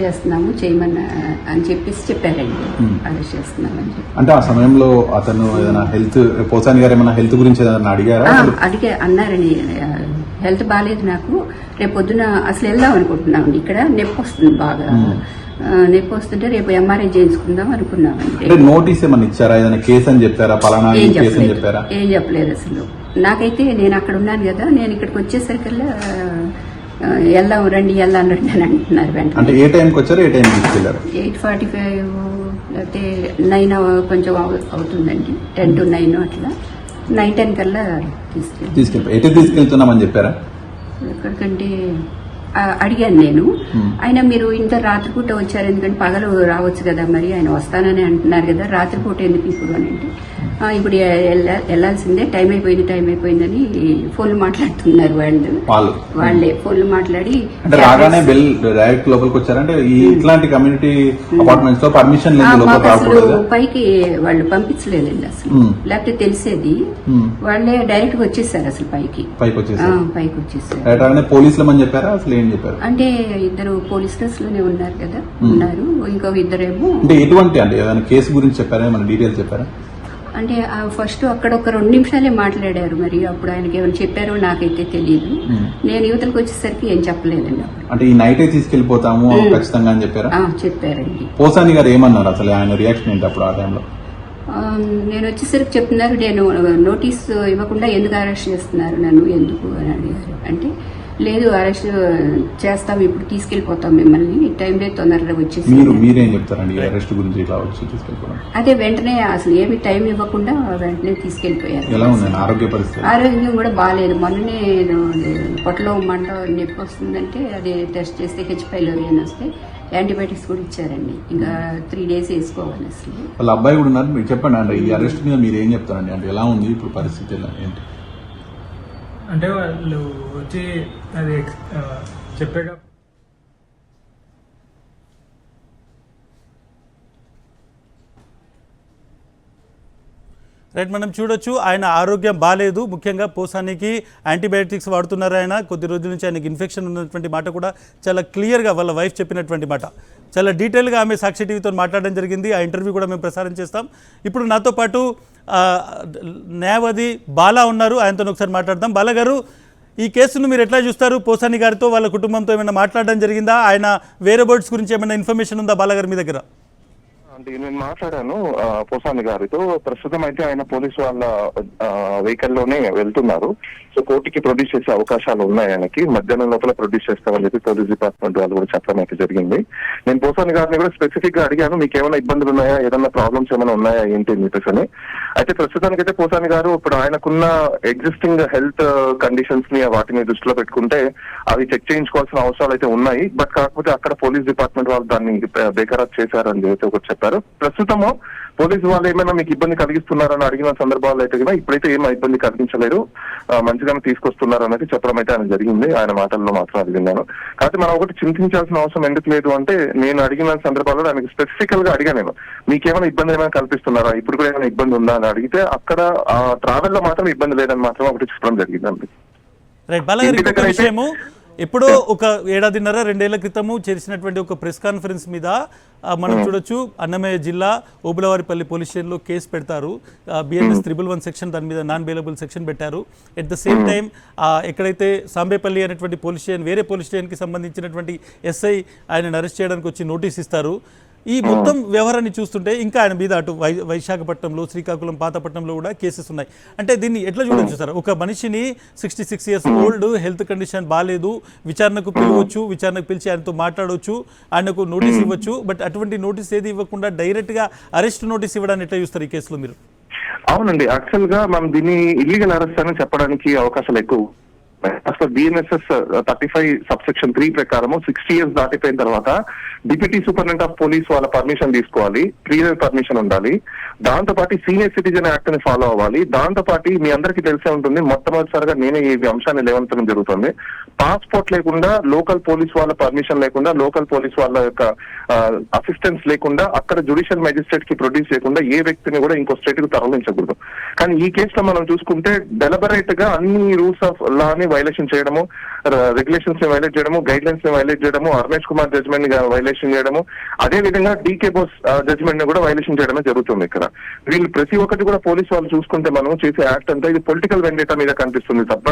చేస్తున్నాము చేయమన్నా అని చెప్పారండి. అరెస్ట్ చేస్తున్నామని చెప్పి. అంటే ఆ సమయంలో అతను ఏదైనా పోసాని గారు ఏమైనా హెల్త్ గురించి ఏదైనా అడిగారా? అన్నారని, హెల్త్ బాగాలేదు నాకు, రేపు పొద్దున అసలు వెళ్దాం అనుకుంటున్నామండి. ఇక్కడ నొప్పి వస్తుంది, బాగా నొప్పి వస్తుంటే రేపు MRI చేయించుకుందాం అనుకున్నామండి. నోటీస్ ఏమన్నా ఇచ్చారా, ఏదైనా కేసు అని చెప్పారా, పలానా కేసు అని చెప్పారా? ఏం చెప్పలేదు అసలు. నాకైతే నేను అక్కడ ఉన్నాను కదా, నేను ఇక్కడికి వచ్చేసరికల్లా వెళ్దాం రండి అని అంటున్నారు. అంటే ఏ టైంకి వచ్చారు, ఏ టైంకి తీసుకెళ్లారు? 8:45 లేకపోతే 9 కొంచెం అవుతుందండి, 10 to 9 అట్లా 9-10 కల్లా ఎటు తీసుకెళ్తున్నామని చెప్పారా? ఎక్కడికంటే అడిగాను నేను. ఆయన మీరు ఇంత రాత్రిపూట వచ్చారు, ఎందుకంటే పగలు రావచ్చు కదా, మరి ఆయన వస్తానని అంటున్నారు కదా, రాత్రిపూట ఎందుకు ఇప్పుడు అని అంటే ఇప్పుడు వెళ్లాల్సిందే, టైం అయిపోయిందని ఫోన్లు మాట్లాడుతున్నారు వాళ్ళే ఫోన్లు మాట్లాడి. రాగానే డైరెక్ట్ లోపలికి వచ్చారంటే ఇట్లాంటి కమ్యూనిటీ అపార్ట్మెంట్స్ లో పర్మిషన్ అసలు పైకి వాళ్ళు పంపించలేదండి అసలు, లేకపోతే తెలిసేది. వాళ్ళే డైరెక్ట్ గా వచ్చేసారు అసలు పైకి వచ్చేసారు. పోలీసులమని చెప్పారా? అసలు ఏం చెప్పారు అంటే ఇద్దరు పోలీస్ డ్రెస్ లోనే ఉన్నారు కదా, ఉన్నారు. ఇంకో ఇద్దరేమో అంటే ఎటువంటి అంటే ఏదైనా కేసు గురించి చెప్పారా? మన డీటెయిల్స్ చెప్పారా? అంటే ఫస్ట్ అక్కడ ఒక 2 నిమిషాలే మాట్లాడారు. మరి అప్పుడు ఆయనకి ఏమైనా చెప్పారో నాకైతే తెలియదు. నేను యువతలకు వచ్చేసరికి ఏం చెప్పలేదండి. అంటే ఈ నైటే తీసుకెళ్లిపోతాము ఖచ్చితంగా అని చెప్పారా? చెప్పారండి. పోసాని గారు ఏమన్నారు అసలు? ఆయన రియాక్షన్ ఏంటి అప్పుడు ఆ టైంలో? నేను వచ్చేసరికి చెప్తున్నారు, నేను నోటీస్ ఇవ్వకుండా ఎందుకు అరెస్ట్ చేస్తున్నారు నన్ను, ఎందుకు అని అడిగారు. అంటే లేదు, అరెస్ట్ చేస్తాం, ఇప్పుడు తీసుకెళ్లిపోతాం మిమ్మల్ని, టైం లేదు, తొందరగా వచ్చేసి. మీరేం చెప్తారండి అరెస్ట్ గురించి? ఇలా వచ్చి తీసుకెళ్ళిపోవడం అదే వెంటనే అసలు ఏమి టైం ఇవ్వకుండా వెంటనే తీసుకెళ్లిపోయారు. ఎలా ఉందండి ఆరోగ్య పరిస్థితి? ఆరోగ్యం కూడా బాగాలేదు. మొన్ననే పొట్టలో మంట నొప్పి వస్తుందంటే అది టెస్ట్ చేస్తే హెచ్ పైలోరీ అని వస్తే యాంటీబయాటిక్స్ కూడా ఇచ్చారండి. ఇంకా 3 days వేసుకోవాలి. అసలు వాళ్ళ అబ్బాయి కూడా ఉన్నారు. మీరు చెప్పండి అంటే ఈ అరెస్ట్ మీద మీరు ఏం చెప్తారండి? అంటే ఎలా ఉంది ఇప్పుడు పరిస్థితి, ఎలా ఏంటి? అంటే వాళ్ళు వచ్చి అది చెప్పాక రైట్, మనం చూడొచ్చు ఆయన ఆరోగ్యం బాగాలేదు. ముఖ్యంగా పోసానికి యాంటీబయాటిక్స్ వాడుతున్నారు ఆయన. కొద్ది రోజుల నుంచి ఆయనకి ఇన్ఫెక్షన్ ఉన్నటువంటి మాట కూడా చాలా క్లియర్గా వాళ్ళ వైఫ్ చెప్పినటువంటి మాట. చాలా డీటెయిల్గా ఆమె సాక్షి టీవీతో మాట్లాడడం జరిగింది. ఆ ఇంటర్వ్యూ కూడా మేము ప్రసారం చేస్తాం. ఇప్పుడు నాతో పాటు న్యాయవాది బాలా ఉన్నారు, ఆయనతో ఒకసారి మాట్లాడదాం. బాలా గారు, ఈ కేసును మీరు ఎట్లా చూస్తారు? పోసాని గారితో వాళ్ళ కుటుంబంతో ఏమైనా మాట్లాడడం జరిగిందా? ఆయన వేరే బర్డ్స్ గురించి ఏమైనా ఇన్ఫర్మేషన్ ఉందా బాలా గారి మీ దగ్గర? అంటే నేను మాట్లాడాను పోసాని గారితో. ప్రస్తుతం అయితే ఆయన పోలీసు వాళ్ళ వెహికల్ లోనే వెళ్తున్నారు. సో కోర్టుకి ప్రొడ్యూస్ చేసే అవకాశాలు ఉన్నాయి ఆయనకి. మధ్యాహ్నం లోపల ప్రొడ్యూస్ చేస్తామని చెప్పి పోలీస్ డిపార్ట్మెంట్ వాళ్ళు కూడా చెప్పడం అయితే జరిగింది. నేను పోసాని గారిని కూడా స్పెసిఫిక్ గా అడిగాను, మీకు ఏమైనా ఇబ్బందులు ఉన్నాయా, ఏదైనా ప్రాబ్లమ్స్ ఏమైనా ఉన్నాయా ఏంటి అని చెప్పేసి అని. అయితే ప్రస్తుతానికైతే పోసాని గారు ఇప్పుడు ఆయనకున్న ఎగ్జిస్టింగ్ హెల్త్ కండిషన్స్ ని వాటిని దృష్టిలో పెట్టుకుంటే అవి చెక్ చేయించుకోవాల్సిన అవసరాలు అయితే ఉన్నాయి. బట్ కాకపోతే అక్కడ పోలీస్ డిపార్ట్మెంట్ వాళ్ళు దాన్ని బేఖరారు చేశారని చెప్పి ఒకటి చెప్పారు. ప్రస్తుతము పోలీసు వాళ్ళు ఏమైనా మీకు ఇబ్బంది కలిగిస్తున్నారని అడిగిన సందర్భాల్లో అయితే కూడా ఇప్పుడైతే ఏమైనా ఇబ్బంది కలిగించలేరు, మంచిగానే తీసుకొస్తున్నారు అనేది చెప్పడం అయితే ఆయన జరిగింది. ఆయన మాటల్లో మాత్రం అది విన్నాను. కాకపోతే మనం ఒకటి చింతించాల్సిన అవసరం ఎందుకు లేదు అంటే, నేను అడిగిన సందర్భాల్లో ఆయనకి స్పెసిఫికల్ గా అడిగా, నేను మీకేమైనా ఇబ్బంది ఏమైనా కల్పిస్తున్నారా, ఇప్పుడు కూడా ఏమైనా ఇబ్బంది ఉందా అని అడిగితే అక్కడ ట్రావెల్ లో మాత్రం ఇబ్బంది లేదని మాత్రం ఒకటి చెప్పడం జరిగిందండి. ఎప్పుడో ఒక 1.5-2 ఏళ్ల క్రితము చేసినటువంటి ఒక ప్రెస్ కాన్ఫరెన్స్ మీద మనం చూడొచ్చు, అన్నమయ్య జిల్లా ఓబులవారిపల్లి పోలీస్ స్టేషన్లో కేసు పెడతారు. BNS 111 సెక్షన్, దాని మీద నాన్ బెయిలబుల్ సెక్షన్ పెట్టారు. ఎట్ ద సేమ్ టైం ఎక్కడైతే సాంబేపల్లి అనేటువంటి పోలీస్ స్టేషన్, వేరే పోలీస్ స్టేషన్కి సంబంధించినటువంటి SI ఆయనను అరెస్ట్ చేయడానికి వచ్చి నోటీస్ ఇస్తారు. ఈ మొత్తం వ్యవహారాన్ని చూస్తుంటే ఇంకా ఆయన మీద అటు వైశాఖపట్నంలో, శ్రీకాకుళం, పాతపట్నంలో కూడా కేసెస్ ఉన్నాయి. అంటే దీన్ని ఎట్లా చూడొచ్చు సార్? ఒక మనిషిని 66 years ఓల్డ్, హెల్త్ కండిషన్ బాగాలేదు, విచారణకు పిలవచ్చు, విచారణకు పిలిచి ఆయనతో మాట్లాడవచ్చు, ఆయనకు నోటీస్ ఇవ్వచ్చు. బట్ అటువంటి నోటీస్ ఏది ఇవ్వకుండా డైరెక్ట్గా అరెస్ట్ నోటీస్ ఇవ్వడాన్ని ఎట్లా చూస్తారు ఈ కేసులో మీరు? అవునండి, యాక్చువల్ గా మనం దీన్ని ఇల్లీగల్ అరెస్ట్ అని చెప్పడానికి అవకాశాలు ఎక్కువ. అసలు BNSS 35 subsection 3 ప్రకారము 60 years దాటిపోయిన తర్వాత డిప్యూటీ సూపరింటెండెంట్ ఆఫ్ పోలీస్ వాళ్ళ పర్మిషన్ తీసుకోవాలి, ప్రియర్ పర్మిషన్ ఉండాలి. దాంతో పాటు సీనియర్ సిటిజన్ యాక్ట్ ని ఫాలో అవ్వాలి. దాంతో పాటు మీ అందరికీ తెలిసే ఉంటుంది, మొట్టమొదటిసారిగా నేనే ఈ అంశాన్ని లేవనెత్తడం జరుగుతుంది. పాస్పోర్ట్ లేకుండా, లోకల్ పోలీస్ వాళ్ళ పర్మిషన్ లేకుండా, లోకల్ పోలీస్ వాళ్ళ యొక్క అసిస్టెన్స్ లేకుండా, అక్కడ జ్యుడిషియల్ మెజిస్ట్రేట్ కి ప్రొడ్యూస్ చేయకుండా ఏ వ్యక్తిని కూడా ఇంకో స్టేట్ కు తరలించకూడదు. కానీ ఈ కేసులో మనం చూసుకుంటే డెలిబరేట్ గా అన్ని రూల్స్ ఆఫ్ లా ని వైలేషన్ చేయడము, రెగ్యులేషన్స్ ని వైలేట్ చేయడము, గైడ్ లైన్స్ ని వైలేట్ చేయడము, రమేష్ కుమార్ జడ్జ్మెంట్ ని వైలేషన్ చేయడము, అదే విధంగా DK బోస్ జడ్జ్మెంట్ ని కూడా వైలేషన్ చేయడమే జరుగుతుంది. ఇక్కడ వీళ్ళు ప్రతి ఒక్కటి కూడా పోలీసు వాళ్ళు చూసుకుంటే మనం చేసే యాక్ట్ అంతా ఇది పొలిటికల్ వెండేటా మీద కనిపిస్తుంది తప్ప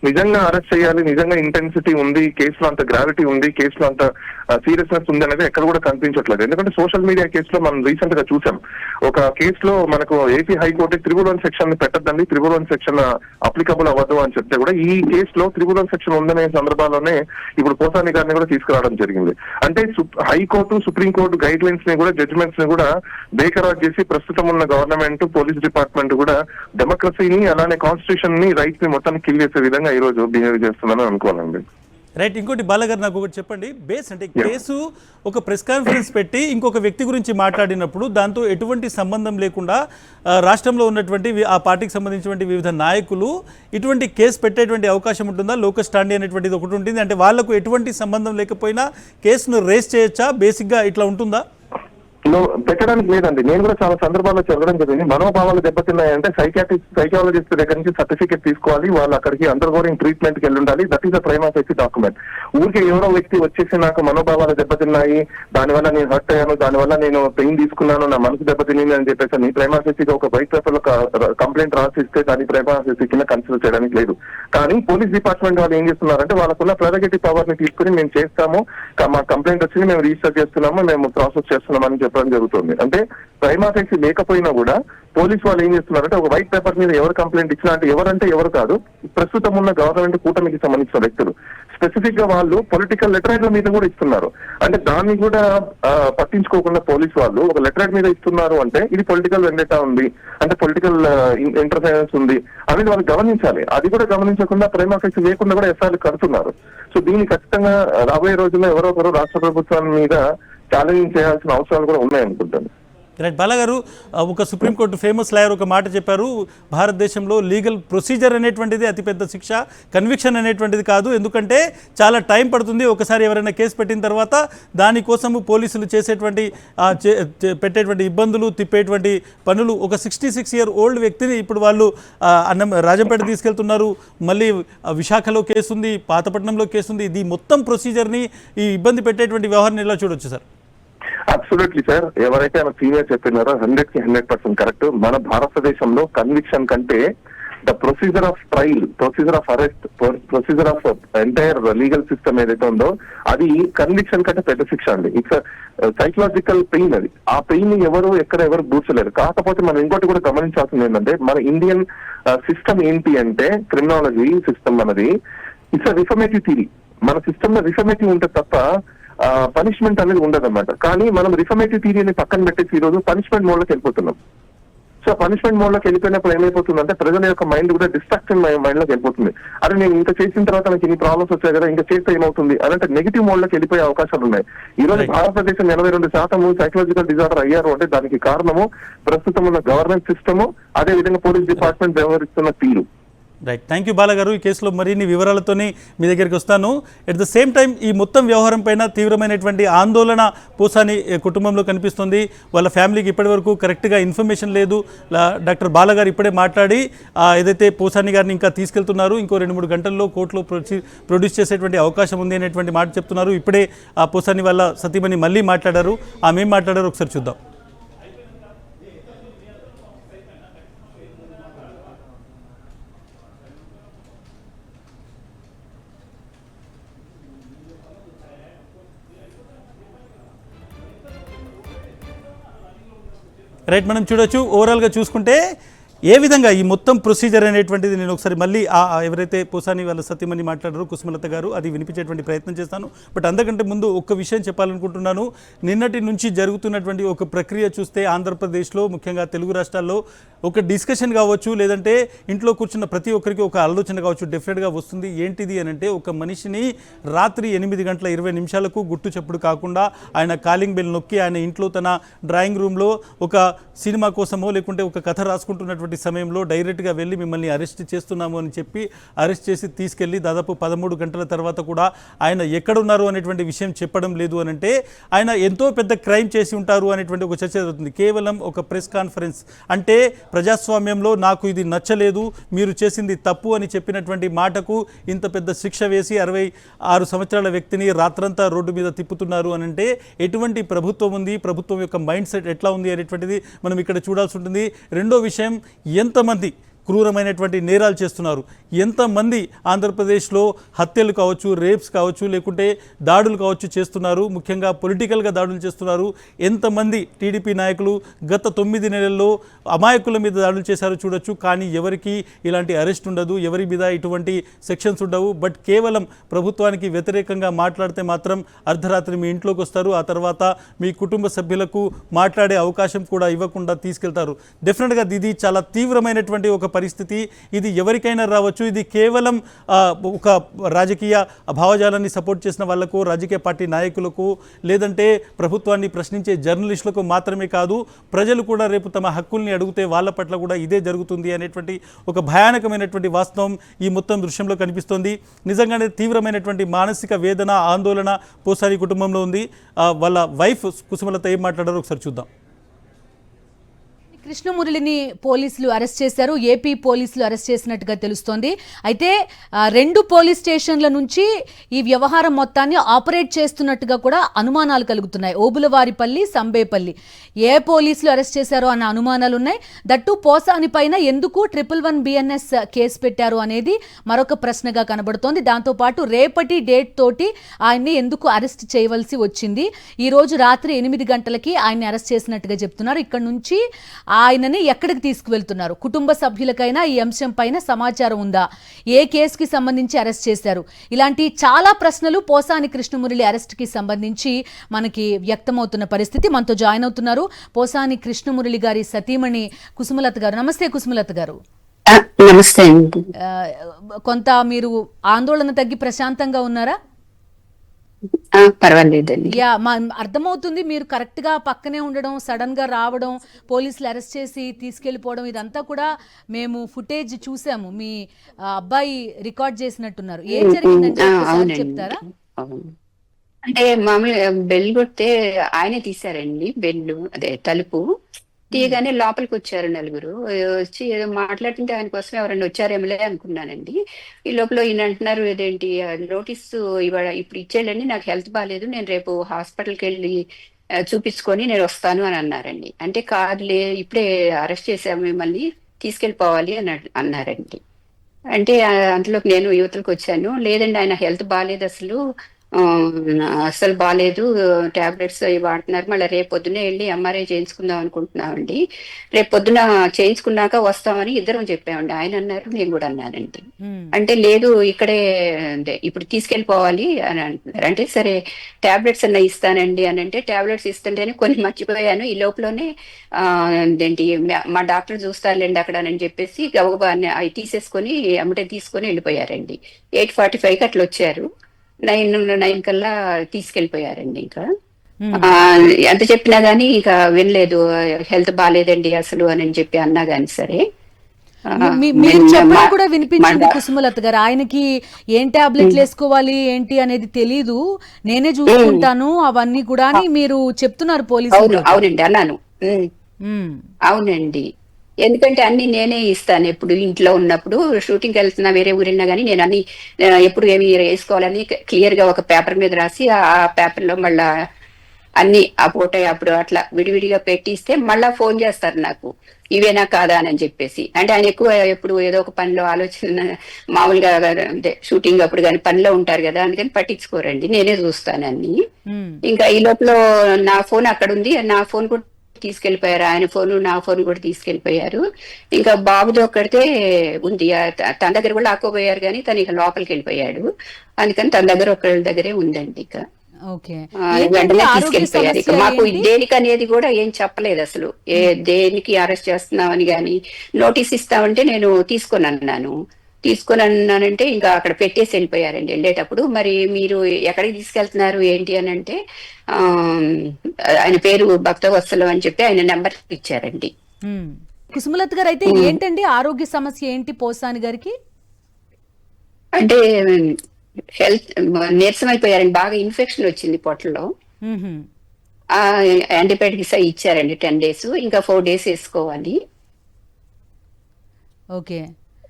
నిజంగా అరెస్ట్ చేయాలి, నిజంగా ఇంటెన్సిటీ ఉంది, కేసులో అంత గ్రావిటీ ఉంది, కేసులో అంత సీరియస్నెస్ ఉంది అనేది ఎక్కడ కూడా కనిపించట్లేదు. ఎందుకంటే సోషల్ మీడియా కేసులో మనం రీసెంట్ గా చూసాం, ఒక కేసులో మనకు AP హైకోర్టు 311 సెక్షన్ ని పెట్టద్దండి, 311 సెక్షన్ అప్లికబుల్ అవ్వదు అని చెప్తే కూడా ఈ కేసులో ట్రిబ్యునల్ సెక్షన్ ఉందనే సందర్భాల్లోనే ఇప్పుడు పోసాని గారిని కూడా తీసుకురావడం జరిగింది. అంటే హైకోర్టు, సుప్రీంకోర్టు గైడ్ లైన్స్ ని కూడా, జడ్జిమెంట్స్ ని కూడా బేఖరారు చేసి ప్రస్తుతం ఉన్న గవర్నమెంట్, పోలీస్ డిపార్ట్మెంట్ కూడా డెమోక్రసీని అలానే కాన్స్టిట్యూషన్ ని, రైట్స్ ని మొత్తాన్ని కిల్ చేసే విధంగా ఈ రోజు బిహేవ్ చేస్తుందని అనుకోవాలండి. రైట్. ఇంకోటి బాలగారు నాకు ఒకటి చెప్పండి, బేస్ అంటే కేసు ఒక ప్రెస్ కాన్ఫరెన్స్ పెట్టి ఇంకొక వ్యక్తి గురించి మాట్లాడినప్పుడు దాంతో ఎటువంటి సంబంధం లేకుండా రాష్ట్రంలో ఉన్నటువంటి ఆ పార్టీకి సంబంధించినటువంటి వివిధ నాయకులు ఇటువంటి కేసు పెట్టేటువంటి అవకాశం ఉంటుందా? లోకస్ స్టాండీ అనేటువంటిది ఒకటి ఉంటుంది, అంటే వాళ్లకు ఎటువంటి సంబంధం లేకపోయినా కేసును రేస్ చేయొచ్చా? బేసిక్గా ఇట్లా ఉంటుందా? పెట్టడానికి లేదండి. నేను కూడా చాలా సందర్భాల్లో చదవడం జరిగింది. మనోభావాలు దెబ్బతిన్నాయంటే సైకాలజిస్ట్ దగ్గర నుంచి సర్టిఫికేట్ తీసుకోవాలి, వాళ్ళు అక్కడికి అండర్గోయింగ్ ట్రీట్మెంట్ కి వెళ్ళి ఉండాలి. That is the prima facie document. ఊరికే ఎవరో వ్యక్తి వచ్చేసి నాకు మనోభావాలు దెబ్బతిన్నాయి, దానివల్ల నేను హర్ట్ అయ్యాను, దానివల్ల నేను పెయిన్ తీసుకున్నాను, నా మనసు దెబ్బతినింది అని చెప్పేసి నీ ప్రైమా ఫేసిగా ఒక వైట్ పేపర్ లో కంప్లైంట్ రాసిస్తే దాని ప్రైమా ఫేసి కింద కన్సిడర్ చేయడానికి లేదు. కానీ పోలీస్ డిపార్ట్మెంట్ వాళ్ళు ఏం చేస్తున్నారంటే వాళ్ళకున్న ప్రెరగేటివ్ పవర్ ని తీసుకుని మేము చేస్తాము, మా కంప్లైంట్ వచ్చింది, మేము రిజిస్టర్ చేస్తున్నాము, మేము ప్రాసెస్ చేస్తున్నామని చెప్పడం జరుగుతుంది. అంటే ప్రైమా ఫేసి లేకపోయినా కూడా పోలీసు వాళ్ళు ఏం చేస్తున్నారంటే ఒక వైట్ పేపర్ మీద ఎవరు కంప్లైంట్ ఇచ్చినా, అంటే ఎవరంటే ఎవరు కాదు, ప్రస్తుతం ఉన్న గవర్నమెంట్ కూటమికి సంబంధించిన వ్యక్తులు స్పెసిఫిక్ గా వాళ్ళు పొలిటికల్ లెటరేట్ల మీద కూడా ఇస్తున్నారు. అంటే దాన్ని కూడా పట్టించుకోకుండా పోలీసు వాళ్ళు ఒక లెటరేట్ మీద ఇస్తున్నారు అంటే ఇది పొలిటికల్ వెండేటా ఉంది, అంటే పొలిటికల్ ఇంటర్ఫరెన్స్ ఉంది అనేది వాళ్ళు గమనించాలి. అది కూడా గమనించకుండా ప్రైమా ఫేసి లేకుండా కూడా ఎఫ్ఐఆర్లు కడుతున్నారు. సో దీన్ని ఖచ్చితంగా రాబోయే రోజుల్లో ఎవరో ఒకరు రాష్ట్ర ప్రభుత్వం మీద ఛాలెంజ్ చేయాల్సిన అవసరాలు కూడా ఉన్నాయనుకుంటాను. రైట్. బాలగారు, ఒక సుప్రీంకోర్టు ఫేమస్ లాయర్ ఒక మాట చెప్పారు, భారతదేశంలో లీగల్ ప్రొసీజర్ అనేటువంటిది అతిపెద్ద శిక్ష, కన్విక్షన్ అనేటువంటిది కాదు. ఎందుకంటే చాలా టైం పడుతుంది. ఒకసారి ఎవరైనా కేసు పెట్టిన తర్వాత దానికోసము పోలీసులు చేసేటువంటి పెట్టేటువంటి ఇబ్బందులు, తిప్పేటువంటి పనులు. ఒక 66 year old వ్యక్తిని ఇప్పుడు వాళ్ళు రాజంపేట తీసుకెళ్తున్నారు, మళ్ళీ విశాఖలో కేసు ఉంది, పాతపట్నంలో కేసు ఉంది. ఇది మొత్తం ప్రొసీజర్ని, ఈ ఇబ్బంది పెట్టేటువంటి వ్యవహారాన్ని ఎలా చూడొచ్చు సార్? అబ్సల్యూట్లీ సార్, ఎవరైతే ఆయన సీనియర్ చెప్పినారో 100% కరెక్ట్. మన భారతదేశంలో కన్విక్షన్ కంటే the procedure of trial, procedure of arrest, procedure of entire legal system ఏదైతే ఉందో అది కన్విక్షన్ కంటే పెద్ద శిక్ష అండి. It's psychological pain. అది ఆ పెయిన్ ఎవరు కూర్చోలేరు. కాకపోతే మనం ఇంకోటి కూడా గమనించాల్సింది ఏంటంటే మన ఇండియన్ సిస్టమ్ ఏంటి అంటే క్రిమినాలజీ సిస్టమ్ అన్నది ఇట్స్ రిఫర్మేటివ్ థియరీ. మన సిస్టమ్ లో రిఫర్మేటివ్ ఉంటే తప్ప పనిష్మెంట్ అనేది ఉండదన్నమాట. కానీ మనం రిఫర్మేటివ్ థియరీని పక్కన పెట్టేసి ఈ రోజు పనిష్మెంట్ మోడ్ లోకి వెళ్ళిపోతున్నాం. సో పనిష్మెంట్ మోడ్ లోకి వెళ్ళిపోయినప్పుడు ఏమైపోతుందంటే ప్రజల యొక్క మైండ్ కూడా డిస్ట్రాక్షన్ మైండ్ లోకి వెళ్ళిపోతుంది. అరే నేను ఇంకా చేసిన తర్వాత నాకు ఇన్ని ప్రాబ్లమ్స్ వచ్చాయి కదా, ఇంకా చేస్తే ఏమవుతుంది అంటే నెగిటివ్ మోడ్ లోకి వెళ్ళిపోయే అవకాశాలు ఉన్నాయి. ఈ రోజు భారతదేశం 82% సైకలాజికల్ డిజార్డర్ అయ్యారు అంటే దానికి కారణము ప్రస్తుతం ఉన్న గవర్నెన్స్ సిస్టము, అదే విధంగా పోలీస్ డిపార్ట్మెంట్ వ్యవహరిస్తున్న తీరు. రైట్. థ్యాంక్ యూ బాలగారు. ఈ కేసులో మరిన్ని వివరాలతోని మీ దగ్గరికి వస్తాను. ఎట్ ద సేమ్ టైం ఈ మొత్తం వ్యవహారం పైన తీవ్రమైనటువంటి ఆందోళన పోసాని కుటుంబంలో కనిపిస్తుంది. వాళ్ళ ఫ్యామిలీకి ఇప్పటివరకు కరెక్ట్గా ఇన్ఫర్మేషన్ లేదు. డాక్టర్ బాలగారు ఇప్పుడే మాట్లాడి ఏదైతే పోసాని గారిని ఇంకా తీసుకెళ్తున్నారు, ఇంకో 2-3 గంటల్లో కోర్టులో ప్రొడ్యూస్ చేసేటువంటి అవకాశం ఉంది అనేటువంటి మాట చెప్తున్నారు. ఇప్పుడే ఆ పోసాని వాళ్ళ సతీమణి మళ్ళీ మాట్లాడారు. ఆమె ఏం మాట్లాడారు ఒకసారి చూద్దాం. రైట్. మనం చూడొచ్చు ఓవరాల్గా చూసుకుంటే ఏ విధంగా ఈ మొత్తం ప్రొసీజర్ అనేటువంటిది నేను ఒకసారి మళ్ళీ ఎవరైతే పోసాని వాళ్ళ సత్యమని మాట్లాడారో కుసుమలత గారు అది వినిపించేటువంటి ప్రయత్నం చేస్తాను. బట్ అంతకంటే ముందు ఒక్క విషయం చెప్పాలనుకుంటున్నాను. నిన్నటి నుంచి జరుగుతున్నటువంటి ఒక ప్రక్రియ చూస్తే ఆంధ్రప్రదేశ్లో ముఖ్యంగా తెలుగు రాష్ట్రాల్లో ఒక డిస్కషన్ కావచ్చు, లేదంటే ఇంట్లో కూర్చున్న ప్రతి ఒక్కరికి ఒక ఆలోచన కావచ్చు డెఫినెట్గా వస్తుంది. ఏంటిది అని అంటే ఒక మనిషిని రాత్రి 8:20 గుట్టు చప్పుడు కాకుండా ఆయన కాలింగ్ బెల్ నొక్కి ఆయన ఇంట్లో తన డ్రాయింగ్ రూమ్లో ఒక సినిమా కోసమో లేకుంటే ఒక కథ రాసుకుంటున్నటువంటి సమయంలో డైరెక్ట్గా వెళ్ళి మిమ్మల్ని అరెస్ట్ చేస్తున్నాము అని చెప్పి అరెస్ట్ చేసి తీసుకెళ్ళి దాదాపు 13 గంటల తర్వాత కూడా ఆయన ఎక్కడున్నారు అనేటువంటి విషయం చెప్పడం లేదు అని అంటే ఆయన ఎంతో పెద్ద క్రైమ్ చేసి ఉంటారు అనేటువంటి ఒక చర్చ జరుగుతుంది. కేవలం ఒక ప్రెస్ కాన్ఫరెన్స్ అంటే ప్రజాస్వామ్యంలో నాకు ఇది నచ్చలేదు, మీరు చేసింది తప్పు అని చెప్పినటువంటి మాటకు ఇంత పెద్ద శిక్ష వేసి 66 సంవత్సరాల వ్యక్తిని రాత్రంతా రోడ్డు మీద తిప్పుతున్నారు అని అంటే ఎటువంటి ప్రభుత్వం ఉంది, ప్రభుత్వం యొక్క మైండ్ సెట్ ఎట్లా ఉంది అనేటువంటిది మనం ఇక్కడ చూడాల్సి ఉంటుంది. రెండో విషయం, ఎంతమంది క్రూరమైనటువంటి నేరాలు చేస్తున్నారు. ఎంతమంది ఆంధ్రప్రదేశ్లో హత్యలు కావచ్చు, రేప్స్ కావచ్చు, లేకుంటే దాడులు కావచ్చు చేస్తున్నారు. ముఖ్యంగా పొలిటికల్గా దాడులు చేస్తున్నారు. ఎంతమంది టీడీపీ నాయకులు గత 9 నెలల్లో అమాయకుల మీద దాడులు చేశారో చూడొచ్చు. కానీ ఎవరికి ఇలాంటి అరెస్ట్ ఉండదు, ఎవరి మీద ఇటువంటి సెక్షన్స్ ఉండవు. బట్ కేవలం ప్రభుత్వానికి వ్యతిరేకంగా మాట్లాడితే మాత్రం అర్ధరాత్రి మీ ఇంట్లోకి వస్తారు. ఆ తర్వాత మీ కుటుంబ సభ్యులకు మాట్లాడే అవకాశం కూడా ఇవ్వకుండా తీసుకెళ్తారు. డెఫినెట్గా ఇది చాలా తీవ్రమైనటువంటి ఒక పరిస్థితి. ఇది ఎవరికైనా రావచ్చు. ఇది కేవలం ఒక రాజకీయ భావజాలాన్ని సపోర్ట్ చేసిన వాళ్లకు, రాజకీయ పార్టీ నాయకులకు, లేదంటే ప్రభుత్వాన్ని ప్రశ్నించే జర్నలిస్టులకు మాత్రమే కాదు, ప్రజలు కూడా రేపు తమ హక్కుల్ని అడిగితే వాళ్ళ పట్ల కూడా ఇదే జరుగుతుంది అనేటువంటి ఒక భయానకమైనటువంటి వాస్తవం ఈ మొత్తం దృశ్యంలో కనిపిస్తోంది. నిజంగానే తీవ్రమైనటువంటి మానసిక వేదన, ఆందోళన పోసాని కుటుంబంలో ఉంది. వాళ్ళ వైఫ్ కుసుమలత ఏం మాట్లాడారో ఒకసారి చూద్దాం. కృష్ణమురళిని పోలీసులు అరెస్ట్ చేశారు. ఏపీ పోలీసులు అరెస్ట్ చేసినట్టుగా తెలుస్తోంది. అయితే 2 పోలీస్ స్టేషన్ల నుంచి ఈ వ్యవహారం మొత్తాన్ని ఆపరేట్ చేస్తున్నట్టుగా కూడా అనుమానాలు కలుగుతున్నాయి. ఓబులవారిపల్లి, సంబేపల్లి ఏ పోలీసులు అరెస్ట్ చేశారో అన్న అనుమానాలు ఉన్నాయి. దట్టు పోసాని పైన ఎందుకు 111 BNS కేసు పెట్టారు అనేది మరొక ప్రశ్నగా కనబడుతోంది. దాంతోపాటు రేపటి డేట్ తోటి ఆయన్ని ఎందుకు అరెస్ట్ చేయవలసి వచ్చింది. ఈ రోజు రాత్రి 8 గంటలకి ఆయన్ని అరెస్ట్ చేసినట్టుగా చెప్తున్నారు. ఇక్కడ నుంచి ఆయనని ఎక్కడికి తీసుకువెళ్తున్నారు, కుటుంబ సభ్యులకైనా ఈ అంశం పైన సమాచారం ఉందా, ఏ కేసుకి సంబంధించి అరెస్ట్ చేశారు, ఇలాంటి చాలా ప్రశ్నలు పోసాని కృష్ణమురళి అరెస్ట్ కి సంబంధించి మనకి వ్యక్తమవుతున్న పరిస్థితి. మనతో జాయిన్ అవుతున్నారు పోసాని కృష్ణమురళి గారి సతీమణి కుసుమలత గారు. నమస్తే కుసుమలత గారు. నమస్తే. కొంత మీరు ఆందోళన తగ్గి ప్రశాంతంగా ఉన్నారా? పర్వాలేదండి. అర్థమవుతుంది. మీరు కరెక్ట్ గా పక్కనే ఉండడం, సడన్ గా రావడం, పోలీసులు అరెస్ట్ చేసి తీసుకెళ్లిపోవడం, ఇదంతా కూడా మేము ఫుటేజ్ చూసాము. మీ అబ్బాయి రికార్డ్ చేసినట్టున్నారు. ఏం జరిగిందంటే చెప్తారా? అంటే మామూలుగా బెల్ కొడితే ఆయనే తీశారండి. బెల్లు అదే తలుపు తీయగానే లోపలికి వచ్చారు 9 వచ్చి ఏదో మాట్లాడుతుంటే ఆయన కోసం ఎవరైనా వచ్చారేమలే అనుకున్నానండి. ఈ లోపల ఈయన అంటున్నారు, ఏదేంటి నోటీసు ఇప్పుడు ఇచ్చేయండి, నాకు హెల్త్ బాగాలేదు, నేను రేపు హాస్పిటల్కి వెళ్ళి చూపించుకొని నేను వస్తాను అని అన్నారండి. అంటే కాదులే, ఇప్పుడే అరెస్ట్ చేసాము, మిమ్మల్ని తీసుకెళ్ళిపోవాలి అని అన్నారండి. అంటే అంతలోకి నేను యువతలకు వచ్చాను, లేదండి ఆయన హెల్త్ బాగాలేదు, అసలు బాగాలేదు, టాబ్లెట్స్ అవి వాడుతున్నారు, మళ్ళీ రేపు పొద్దునే వెళ్ళి MRI చేయించుకుందాం అనుకుంటున్నామండి, రేపు పొద్దున చేయించుకున్నాక వస్తామని ఇద్దరం చెప్పామండి. ఆయన అన్నారు, నేను కూడా అన్నానండి. అంటే లేదు ఇక్కడే ఇప్పుడు తీసుకెళ్ళిపోవాలి అని అంటున్నారు. అంటే సరే టాబ్లెట్స్ అన్న ఇస్తానండి అని అంటే, టాబ్లెట్స్ ఇస్తుంటేనే కొన్ని మర్చిపోయాను, ఈ లోపలనే ఏంటి మా డాక్టర్ చూస్తారులేండి అక్కడ అని చెప్పేసి గబగబా అవి తీసేసుకొని అమ్మటే తీసుకొని వెళ్ళిపోయారండి. 8:45కి అట్లా వచ్చారు. 9 కల్లా తీసుకెళ్లిపోయారండి. ఇంకా ఎంత చెప్పినా గానీ ఇక వినలేదు, హెల్త్ బాగాలేదండి అసలు అని చెప్పి అన్నా గాని సరే. మీరు చెప్పడం కూడా వినిపించింది కుసుమలత గారు, ఆయనకి ఏం టాబ్లెట్లు వేసుకోవాలి ఏంటి అనేది తెలీదు, నేనే చూసుకుంటాను అవన్నీ కూడా అని మీరు చెప్తున్నారు పోలీసులు. అవునండి అన్నాను. అవునండి, ఎందుకంటే అన్ని నేనే ఇస్తాను. ఎప్పుడు ఇంట్లో ఉన్నప్పుడు, షూటింగ్కి వెళ్తున్నా వేరే ఊరినా కానీ నేను అన్ని ఎప్పుడు ఏమి వేసుకోవాలని క్లియర్ గా ఒక పేపర్ మీద రాసి, ఆ పేపర్ లో మళ్ళా అన్ని ఆ ఫోటో అప్పుడు అట్లా విడివిడిగా పెట్టిస్తే మళ్ళా ఫోన్ చేస్తారు నాకు, ఇవేనా కాదా అని చెప్పేసి. అంటే ఆయన ఎక్కువ ఎప్పుడు ఏదో ఒక పనిలో ఆలోచన, మామూలుగా అంటే షూటింగ్ అప్పుడు కానీ పనిలో ఉంటారు కదా, అందుకని పట్టించుకోరండి, నేనే చూస్తాను అన్ని. ఇంకా ఈ లోపల నా ఫోన్ అక్కడ ఉంది, నా ఫోన్ కూడా తీసుకెళ్లిపోయారు, ఆయన ఫోన్ నా ఫోన్ కూడా తీసుకెళ్లిపోయారు. ఇంకా బాబుతో ఒక్కడితే ఉంది, తన దగ్గర కూడా లాక్కోపోయారు కానీ తను ఇక లోపలికి వెళ్ళిపోయాడు, అందుకని తన దగ్గర ఒకళ్ళ దగ్గరే ఉందండి. ఇక వెంటనే తీసుకెళ్లిపోయారు. ఇక మాకు దేనికి అనేది కూడా ఏం చెప్పలేదు అసలు, దేనికి అరెస్ట్ చేస్తున్నామని గాని. నోటీస్ ఇస్తామంటే నేను తీసుకొని అన్నానంటే ఇంకా అక్కడ పెట్టేసి వెళ్ళిపోయారండి. వెళ్ళేటప్పుడు మరి మీరు ఎక్కడికి తీసుకెళ్తున్నారు ఏంటి అని అంటే, ఆయన పేరు భక్తవత్సలం అని చెప్పి ఆయన నెంబర్ ఇచ్చారండి. కుసుమలత గారు, అయితే ఏంటండి ఆరోగ్య సమస్య ఏంటి పోసాని గారికి? అంటే హెల్త్ నీరసం అయిపోయారండి, బాగా ఇన్ఫెక్షన్ వచ్చింది పొట్టలో. యాంటీబయాటిక్స్ ఇచ్చారండి 10 days, ఇంకా 4 days వేసుకోవాలి. ఓకే,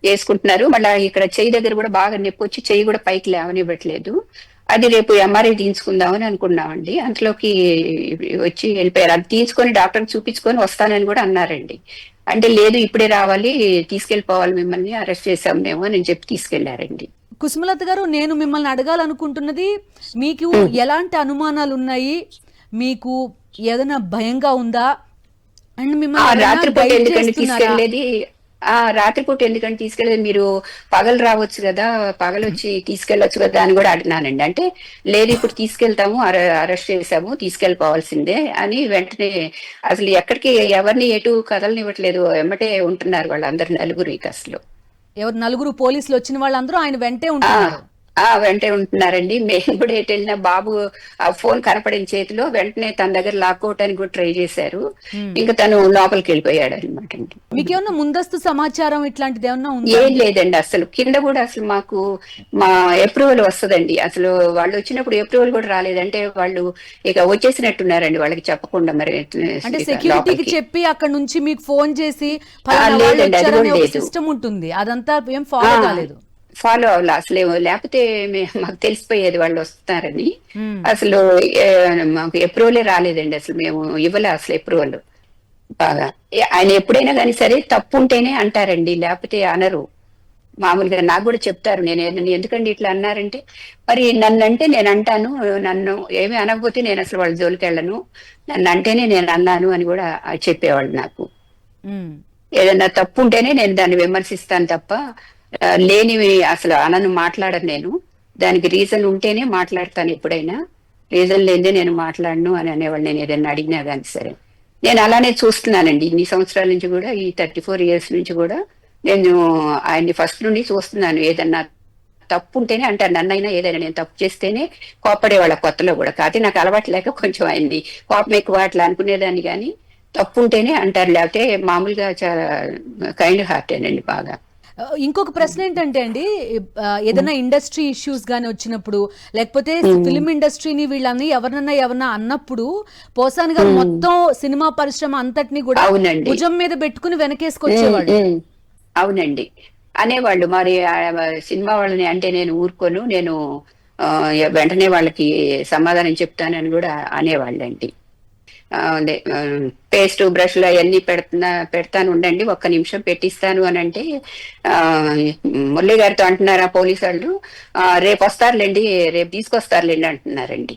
వేసుకుంటున్నారు. మళ్ళీ ఇక్కడ చెయ్యి దగ్గర కూడా బాగా నొప్పి వచ్చి చెయ్యి కూడా పైకి లేవనివ్వట్లేదు. అది రేపు MRI తీయించుకుందామని అనుకున్నామండి. అంతలోకి వచ్చి వెళ్ళిపోయారు. అది తీసుకొని డాక్టర్ చూపించుకొని వస్తానని కూడా అన్నారండి. అంటే లేదు ఇప్పుడే రావాలి, తీసుకెళ్లిపోవాలి, మిమ్మల్ని అరెస్ట్ చేసాం మేము అని చెప్పి తీసుకెళ్లారండి. కుసుమలత గారు, నేను మిమ్మల్ని అడగాలనుకుంటున్నది, మీకు ఎలాంటి అనుమానాలు ఉన్నాయి, మీకు ఏదైనా భయంగా ఉందా, అండ్ మిమ్మల్ని రాత్రిపూట గైడ్ ఎందుకంటే చేస్తున్నారా? తీసుకెళ్లేది, రాత్రిపూట ఎందుకంటే తీసుకెళ్లేది, మీరు పగలు రావచ్చు కదా, పగలు వచ్చి తీసుకెళ్లొచ్చు కదా అని కూడా అడిగినానండి. అంటే లేదు ఇప్పుడు తీసుకెళ్తాము, అరెస్ట్ చేసాము, తీసుకెళ్లిపోవాల్సిందే అని వెంటనే అసలు ఎక్కడికి ఎవరిని ఎటు కదలనివ్వట్లేదు, ఎమ్మటే ఉంటున్నారు వాళ్ళందరు నలుగురు. ఇక అసలు ఎవరు నలుగురు పోలీసులు వచ్చిన వాళ్ళందరూ ఆయన వెంటే ఉంటున్నారు. వెంటే ఉంటున్నారండి. మేము కూడా ఎటు వెళ్ళినా బాబు ఆ ఫోన్ కనపడిన చేతిలో వెంటనే తన దగ్గర లాక్కోవటానికి కూడా ట్రై చేశారు. ఇంకా తను లోపలికి వెళ్ళిపోయాడు అనమాట అండి. మీకేమన్నా ముందస్తు సమాచారం ఇట్లాంటిది ఏమన్నా ఉందా? ఏం లేదండి, అసలు కింద కూడా అసలు మాకు మా అప్రూవల్ వస్తుందండి, అసలు వాళ్ళు వచ్చినప్పుడు అప్రూవల్ కూడా రాలేదంటే వాళ్ళు ఇక వచ్చేసినట్టున్నారండి, వాళ్ళకి చెప్పకుండా. మరి అంటే సెక్యూరిటీకి చెప్పి అక్కడ నుంచి మీకు ఫోన్ చేసి లేదండి, అది కూడా లేదు. సిస్టమ్ ఉంటుంది, అదంతా ఏం ఫాలో కాలేదు. ఫాలో అవ్వాలి అసలు, లేకపోతే మాకు తెలిసిపోయేది వాళ్ళు వస్తారని. అసలు మాకు అప్రూవలే రాలేదండి, అసలు మేము ఇవ్వలే అసలు అప్రూవల్. బాగా ఆయన ఎప్పుడైనా కానీ సరే తప్పు ఉంటేనే అంటారండి, లేకపోతే అనరు. మామూలుగా నాకు కూడా చెప్తారు, నేను ఎందుకండి ఇట్లా అన్నారంటే, మరి నన్ను అంటే నేను అంటాను, నన్ను ఏమి అనకపోతే నేను అసలు వాళ్ళ జోలికి వెళ్ళను, నన్ను అంటేనే నేను అన్నాను అని కూడా చెప్పేవాళ్ళు నాకు. ఏదన్నా తప్పు ఉంటేనే నేను దాన్ని విమర్శిస్తాను తప్ప లేనివి అసలు అనను, మాట్లాడను నేను. దానికి రీజన్ ఉంటేనే మాట్లాడతాను, ఎప్పుడైనా రీజన్ లేదే నేను మాట్లాడను అని అనేవాళ్ళు. నేను ఏదైనా అడిగినా కానీ సరే నేను అలానే చూస్తున్నానండి ఇన్ని సంవత్సరాల నుంచి కూడా, ఈ 34 years నుంచి కూడా నేను ఆయన్ని ఫస్ట్ నుండి చూస్తున్నాను. ఏదన్నా తప్పు ఉంటేనే అంటారు, నన్నైనా ఏదైనా నేను తప్పు చేస్తేనే కోపడేవాళ్ళ కొత్తలో కూడా. కాకపోతే నాకు అలవాటు లేక కొంచెం ఆయన్ని కోపం ఎక్కువ అట్లా అనుకునేదాన్ని, కానీ తప్పు ఉంటేనే అంటారు, లేకపోతే మామూలుగా చాలా కైండ్ హార్టేనండి బాగా. ఇంకొక ప్రశ్న ఏంటంటే అండి, ఏదైనా ఇండస్ట్రీ ఇష్యూస్ గానీ వచ్చినప్పుడు, లేకపోతే ఫిల్మ్ ఇండస్ట్రీని వీళ్ళని ఎవరన్నా అన్నప్పుడు పోసాని గారు మొత్తం సినిమా పరిశ్రమ అంతటిని కూడా భుజం మీద పెట్టుకుని వెనకేసుకొచ్చేవాళ్ళు. అవునండి, అనేవాళ్ళు. మరి సినిమా వాళ్ళని అంటే నేను ఊరుకోను, నేను వెంటనే వాళ్ళకి సమాధానం చెప్తానని కూడా అనేవాళ్ళండి. అదే పేస్ట్ బ్రష్లు అవన్నీ పెడతాను ఉండండి, ఒక్క నిమిషం పెట్టిస్తాను అని అంటే, మురళి గారితో అంటున్నారా పోలీసు వాళ్ళు, రేపు వస్తారులేండి, రేపు తీసుకొస్తారులేండి అంటున్నారండి.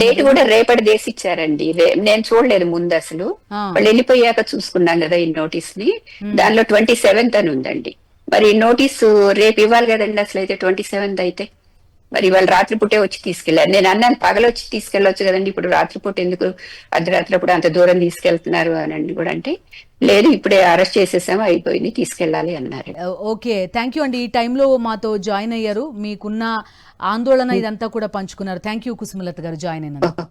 డేట్ కూడా రేపటి దేశి ఇచ్చారండి, నేను చూడలేదు ముందు అసలు. వాళ్ళు వెళ్ళిపోయాక చూసుకున్నాం కదా ఈ నోటీస్ ని, దానిలో 27th అని ఉందండి. మరి నోటీసు రేపు ఇవ్వాలి కదండి అసలు, అయితే 27th అయితే మరి వాళ్ళు రాత్రిపూటే వచ్చి తీసుకెళ్లారు. నేను అన్నాను పగలొచ్చి తీసుకెళ్లొచ్చు కదండి, ఇప్పుడు రాత్రిపూట ఎందుకు అర్ధరాత్రిపూట అంత దూరం తీసుకెళ్తున్నారు అని కూడా అంటే, లేదు ఇప్పుడే అరెస్ట్ చేసేసాము, అయిపోయింది, తీసుకెళ్లాలి అన్నారు. ఓకే, థ్యాంక్ యూ అండి, ఈ టైంలో మాతో జాయిన్ అయ్యారు, మీకున్న ఆందోళన ఇదంతా కూడా పంచుకున్నారు. థ్యాంక్ యూ కుసుమలత గారు జాయిన్ అయినందుకు.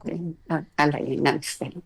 అలాగే, నమస్కారం.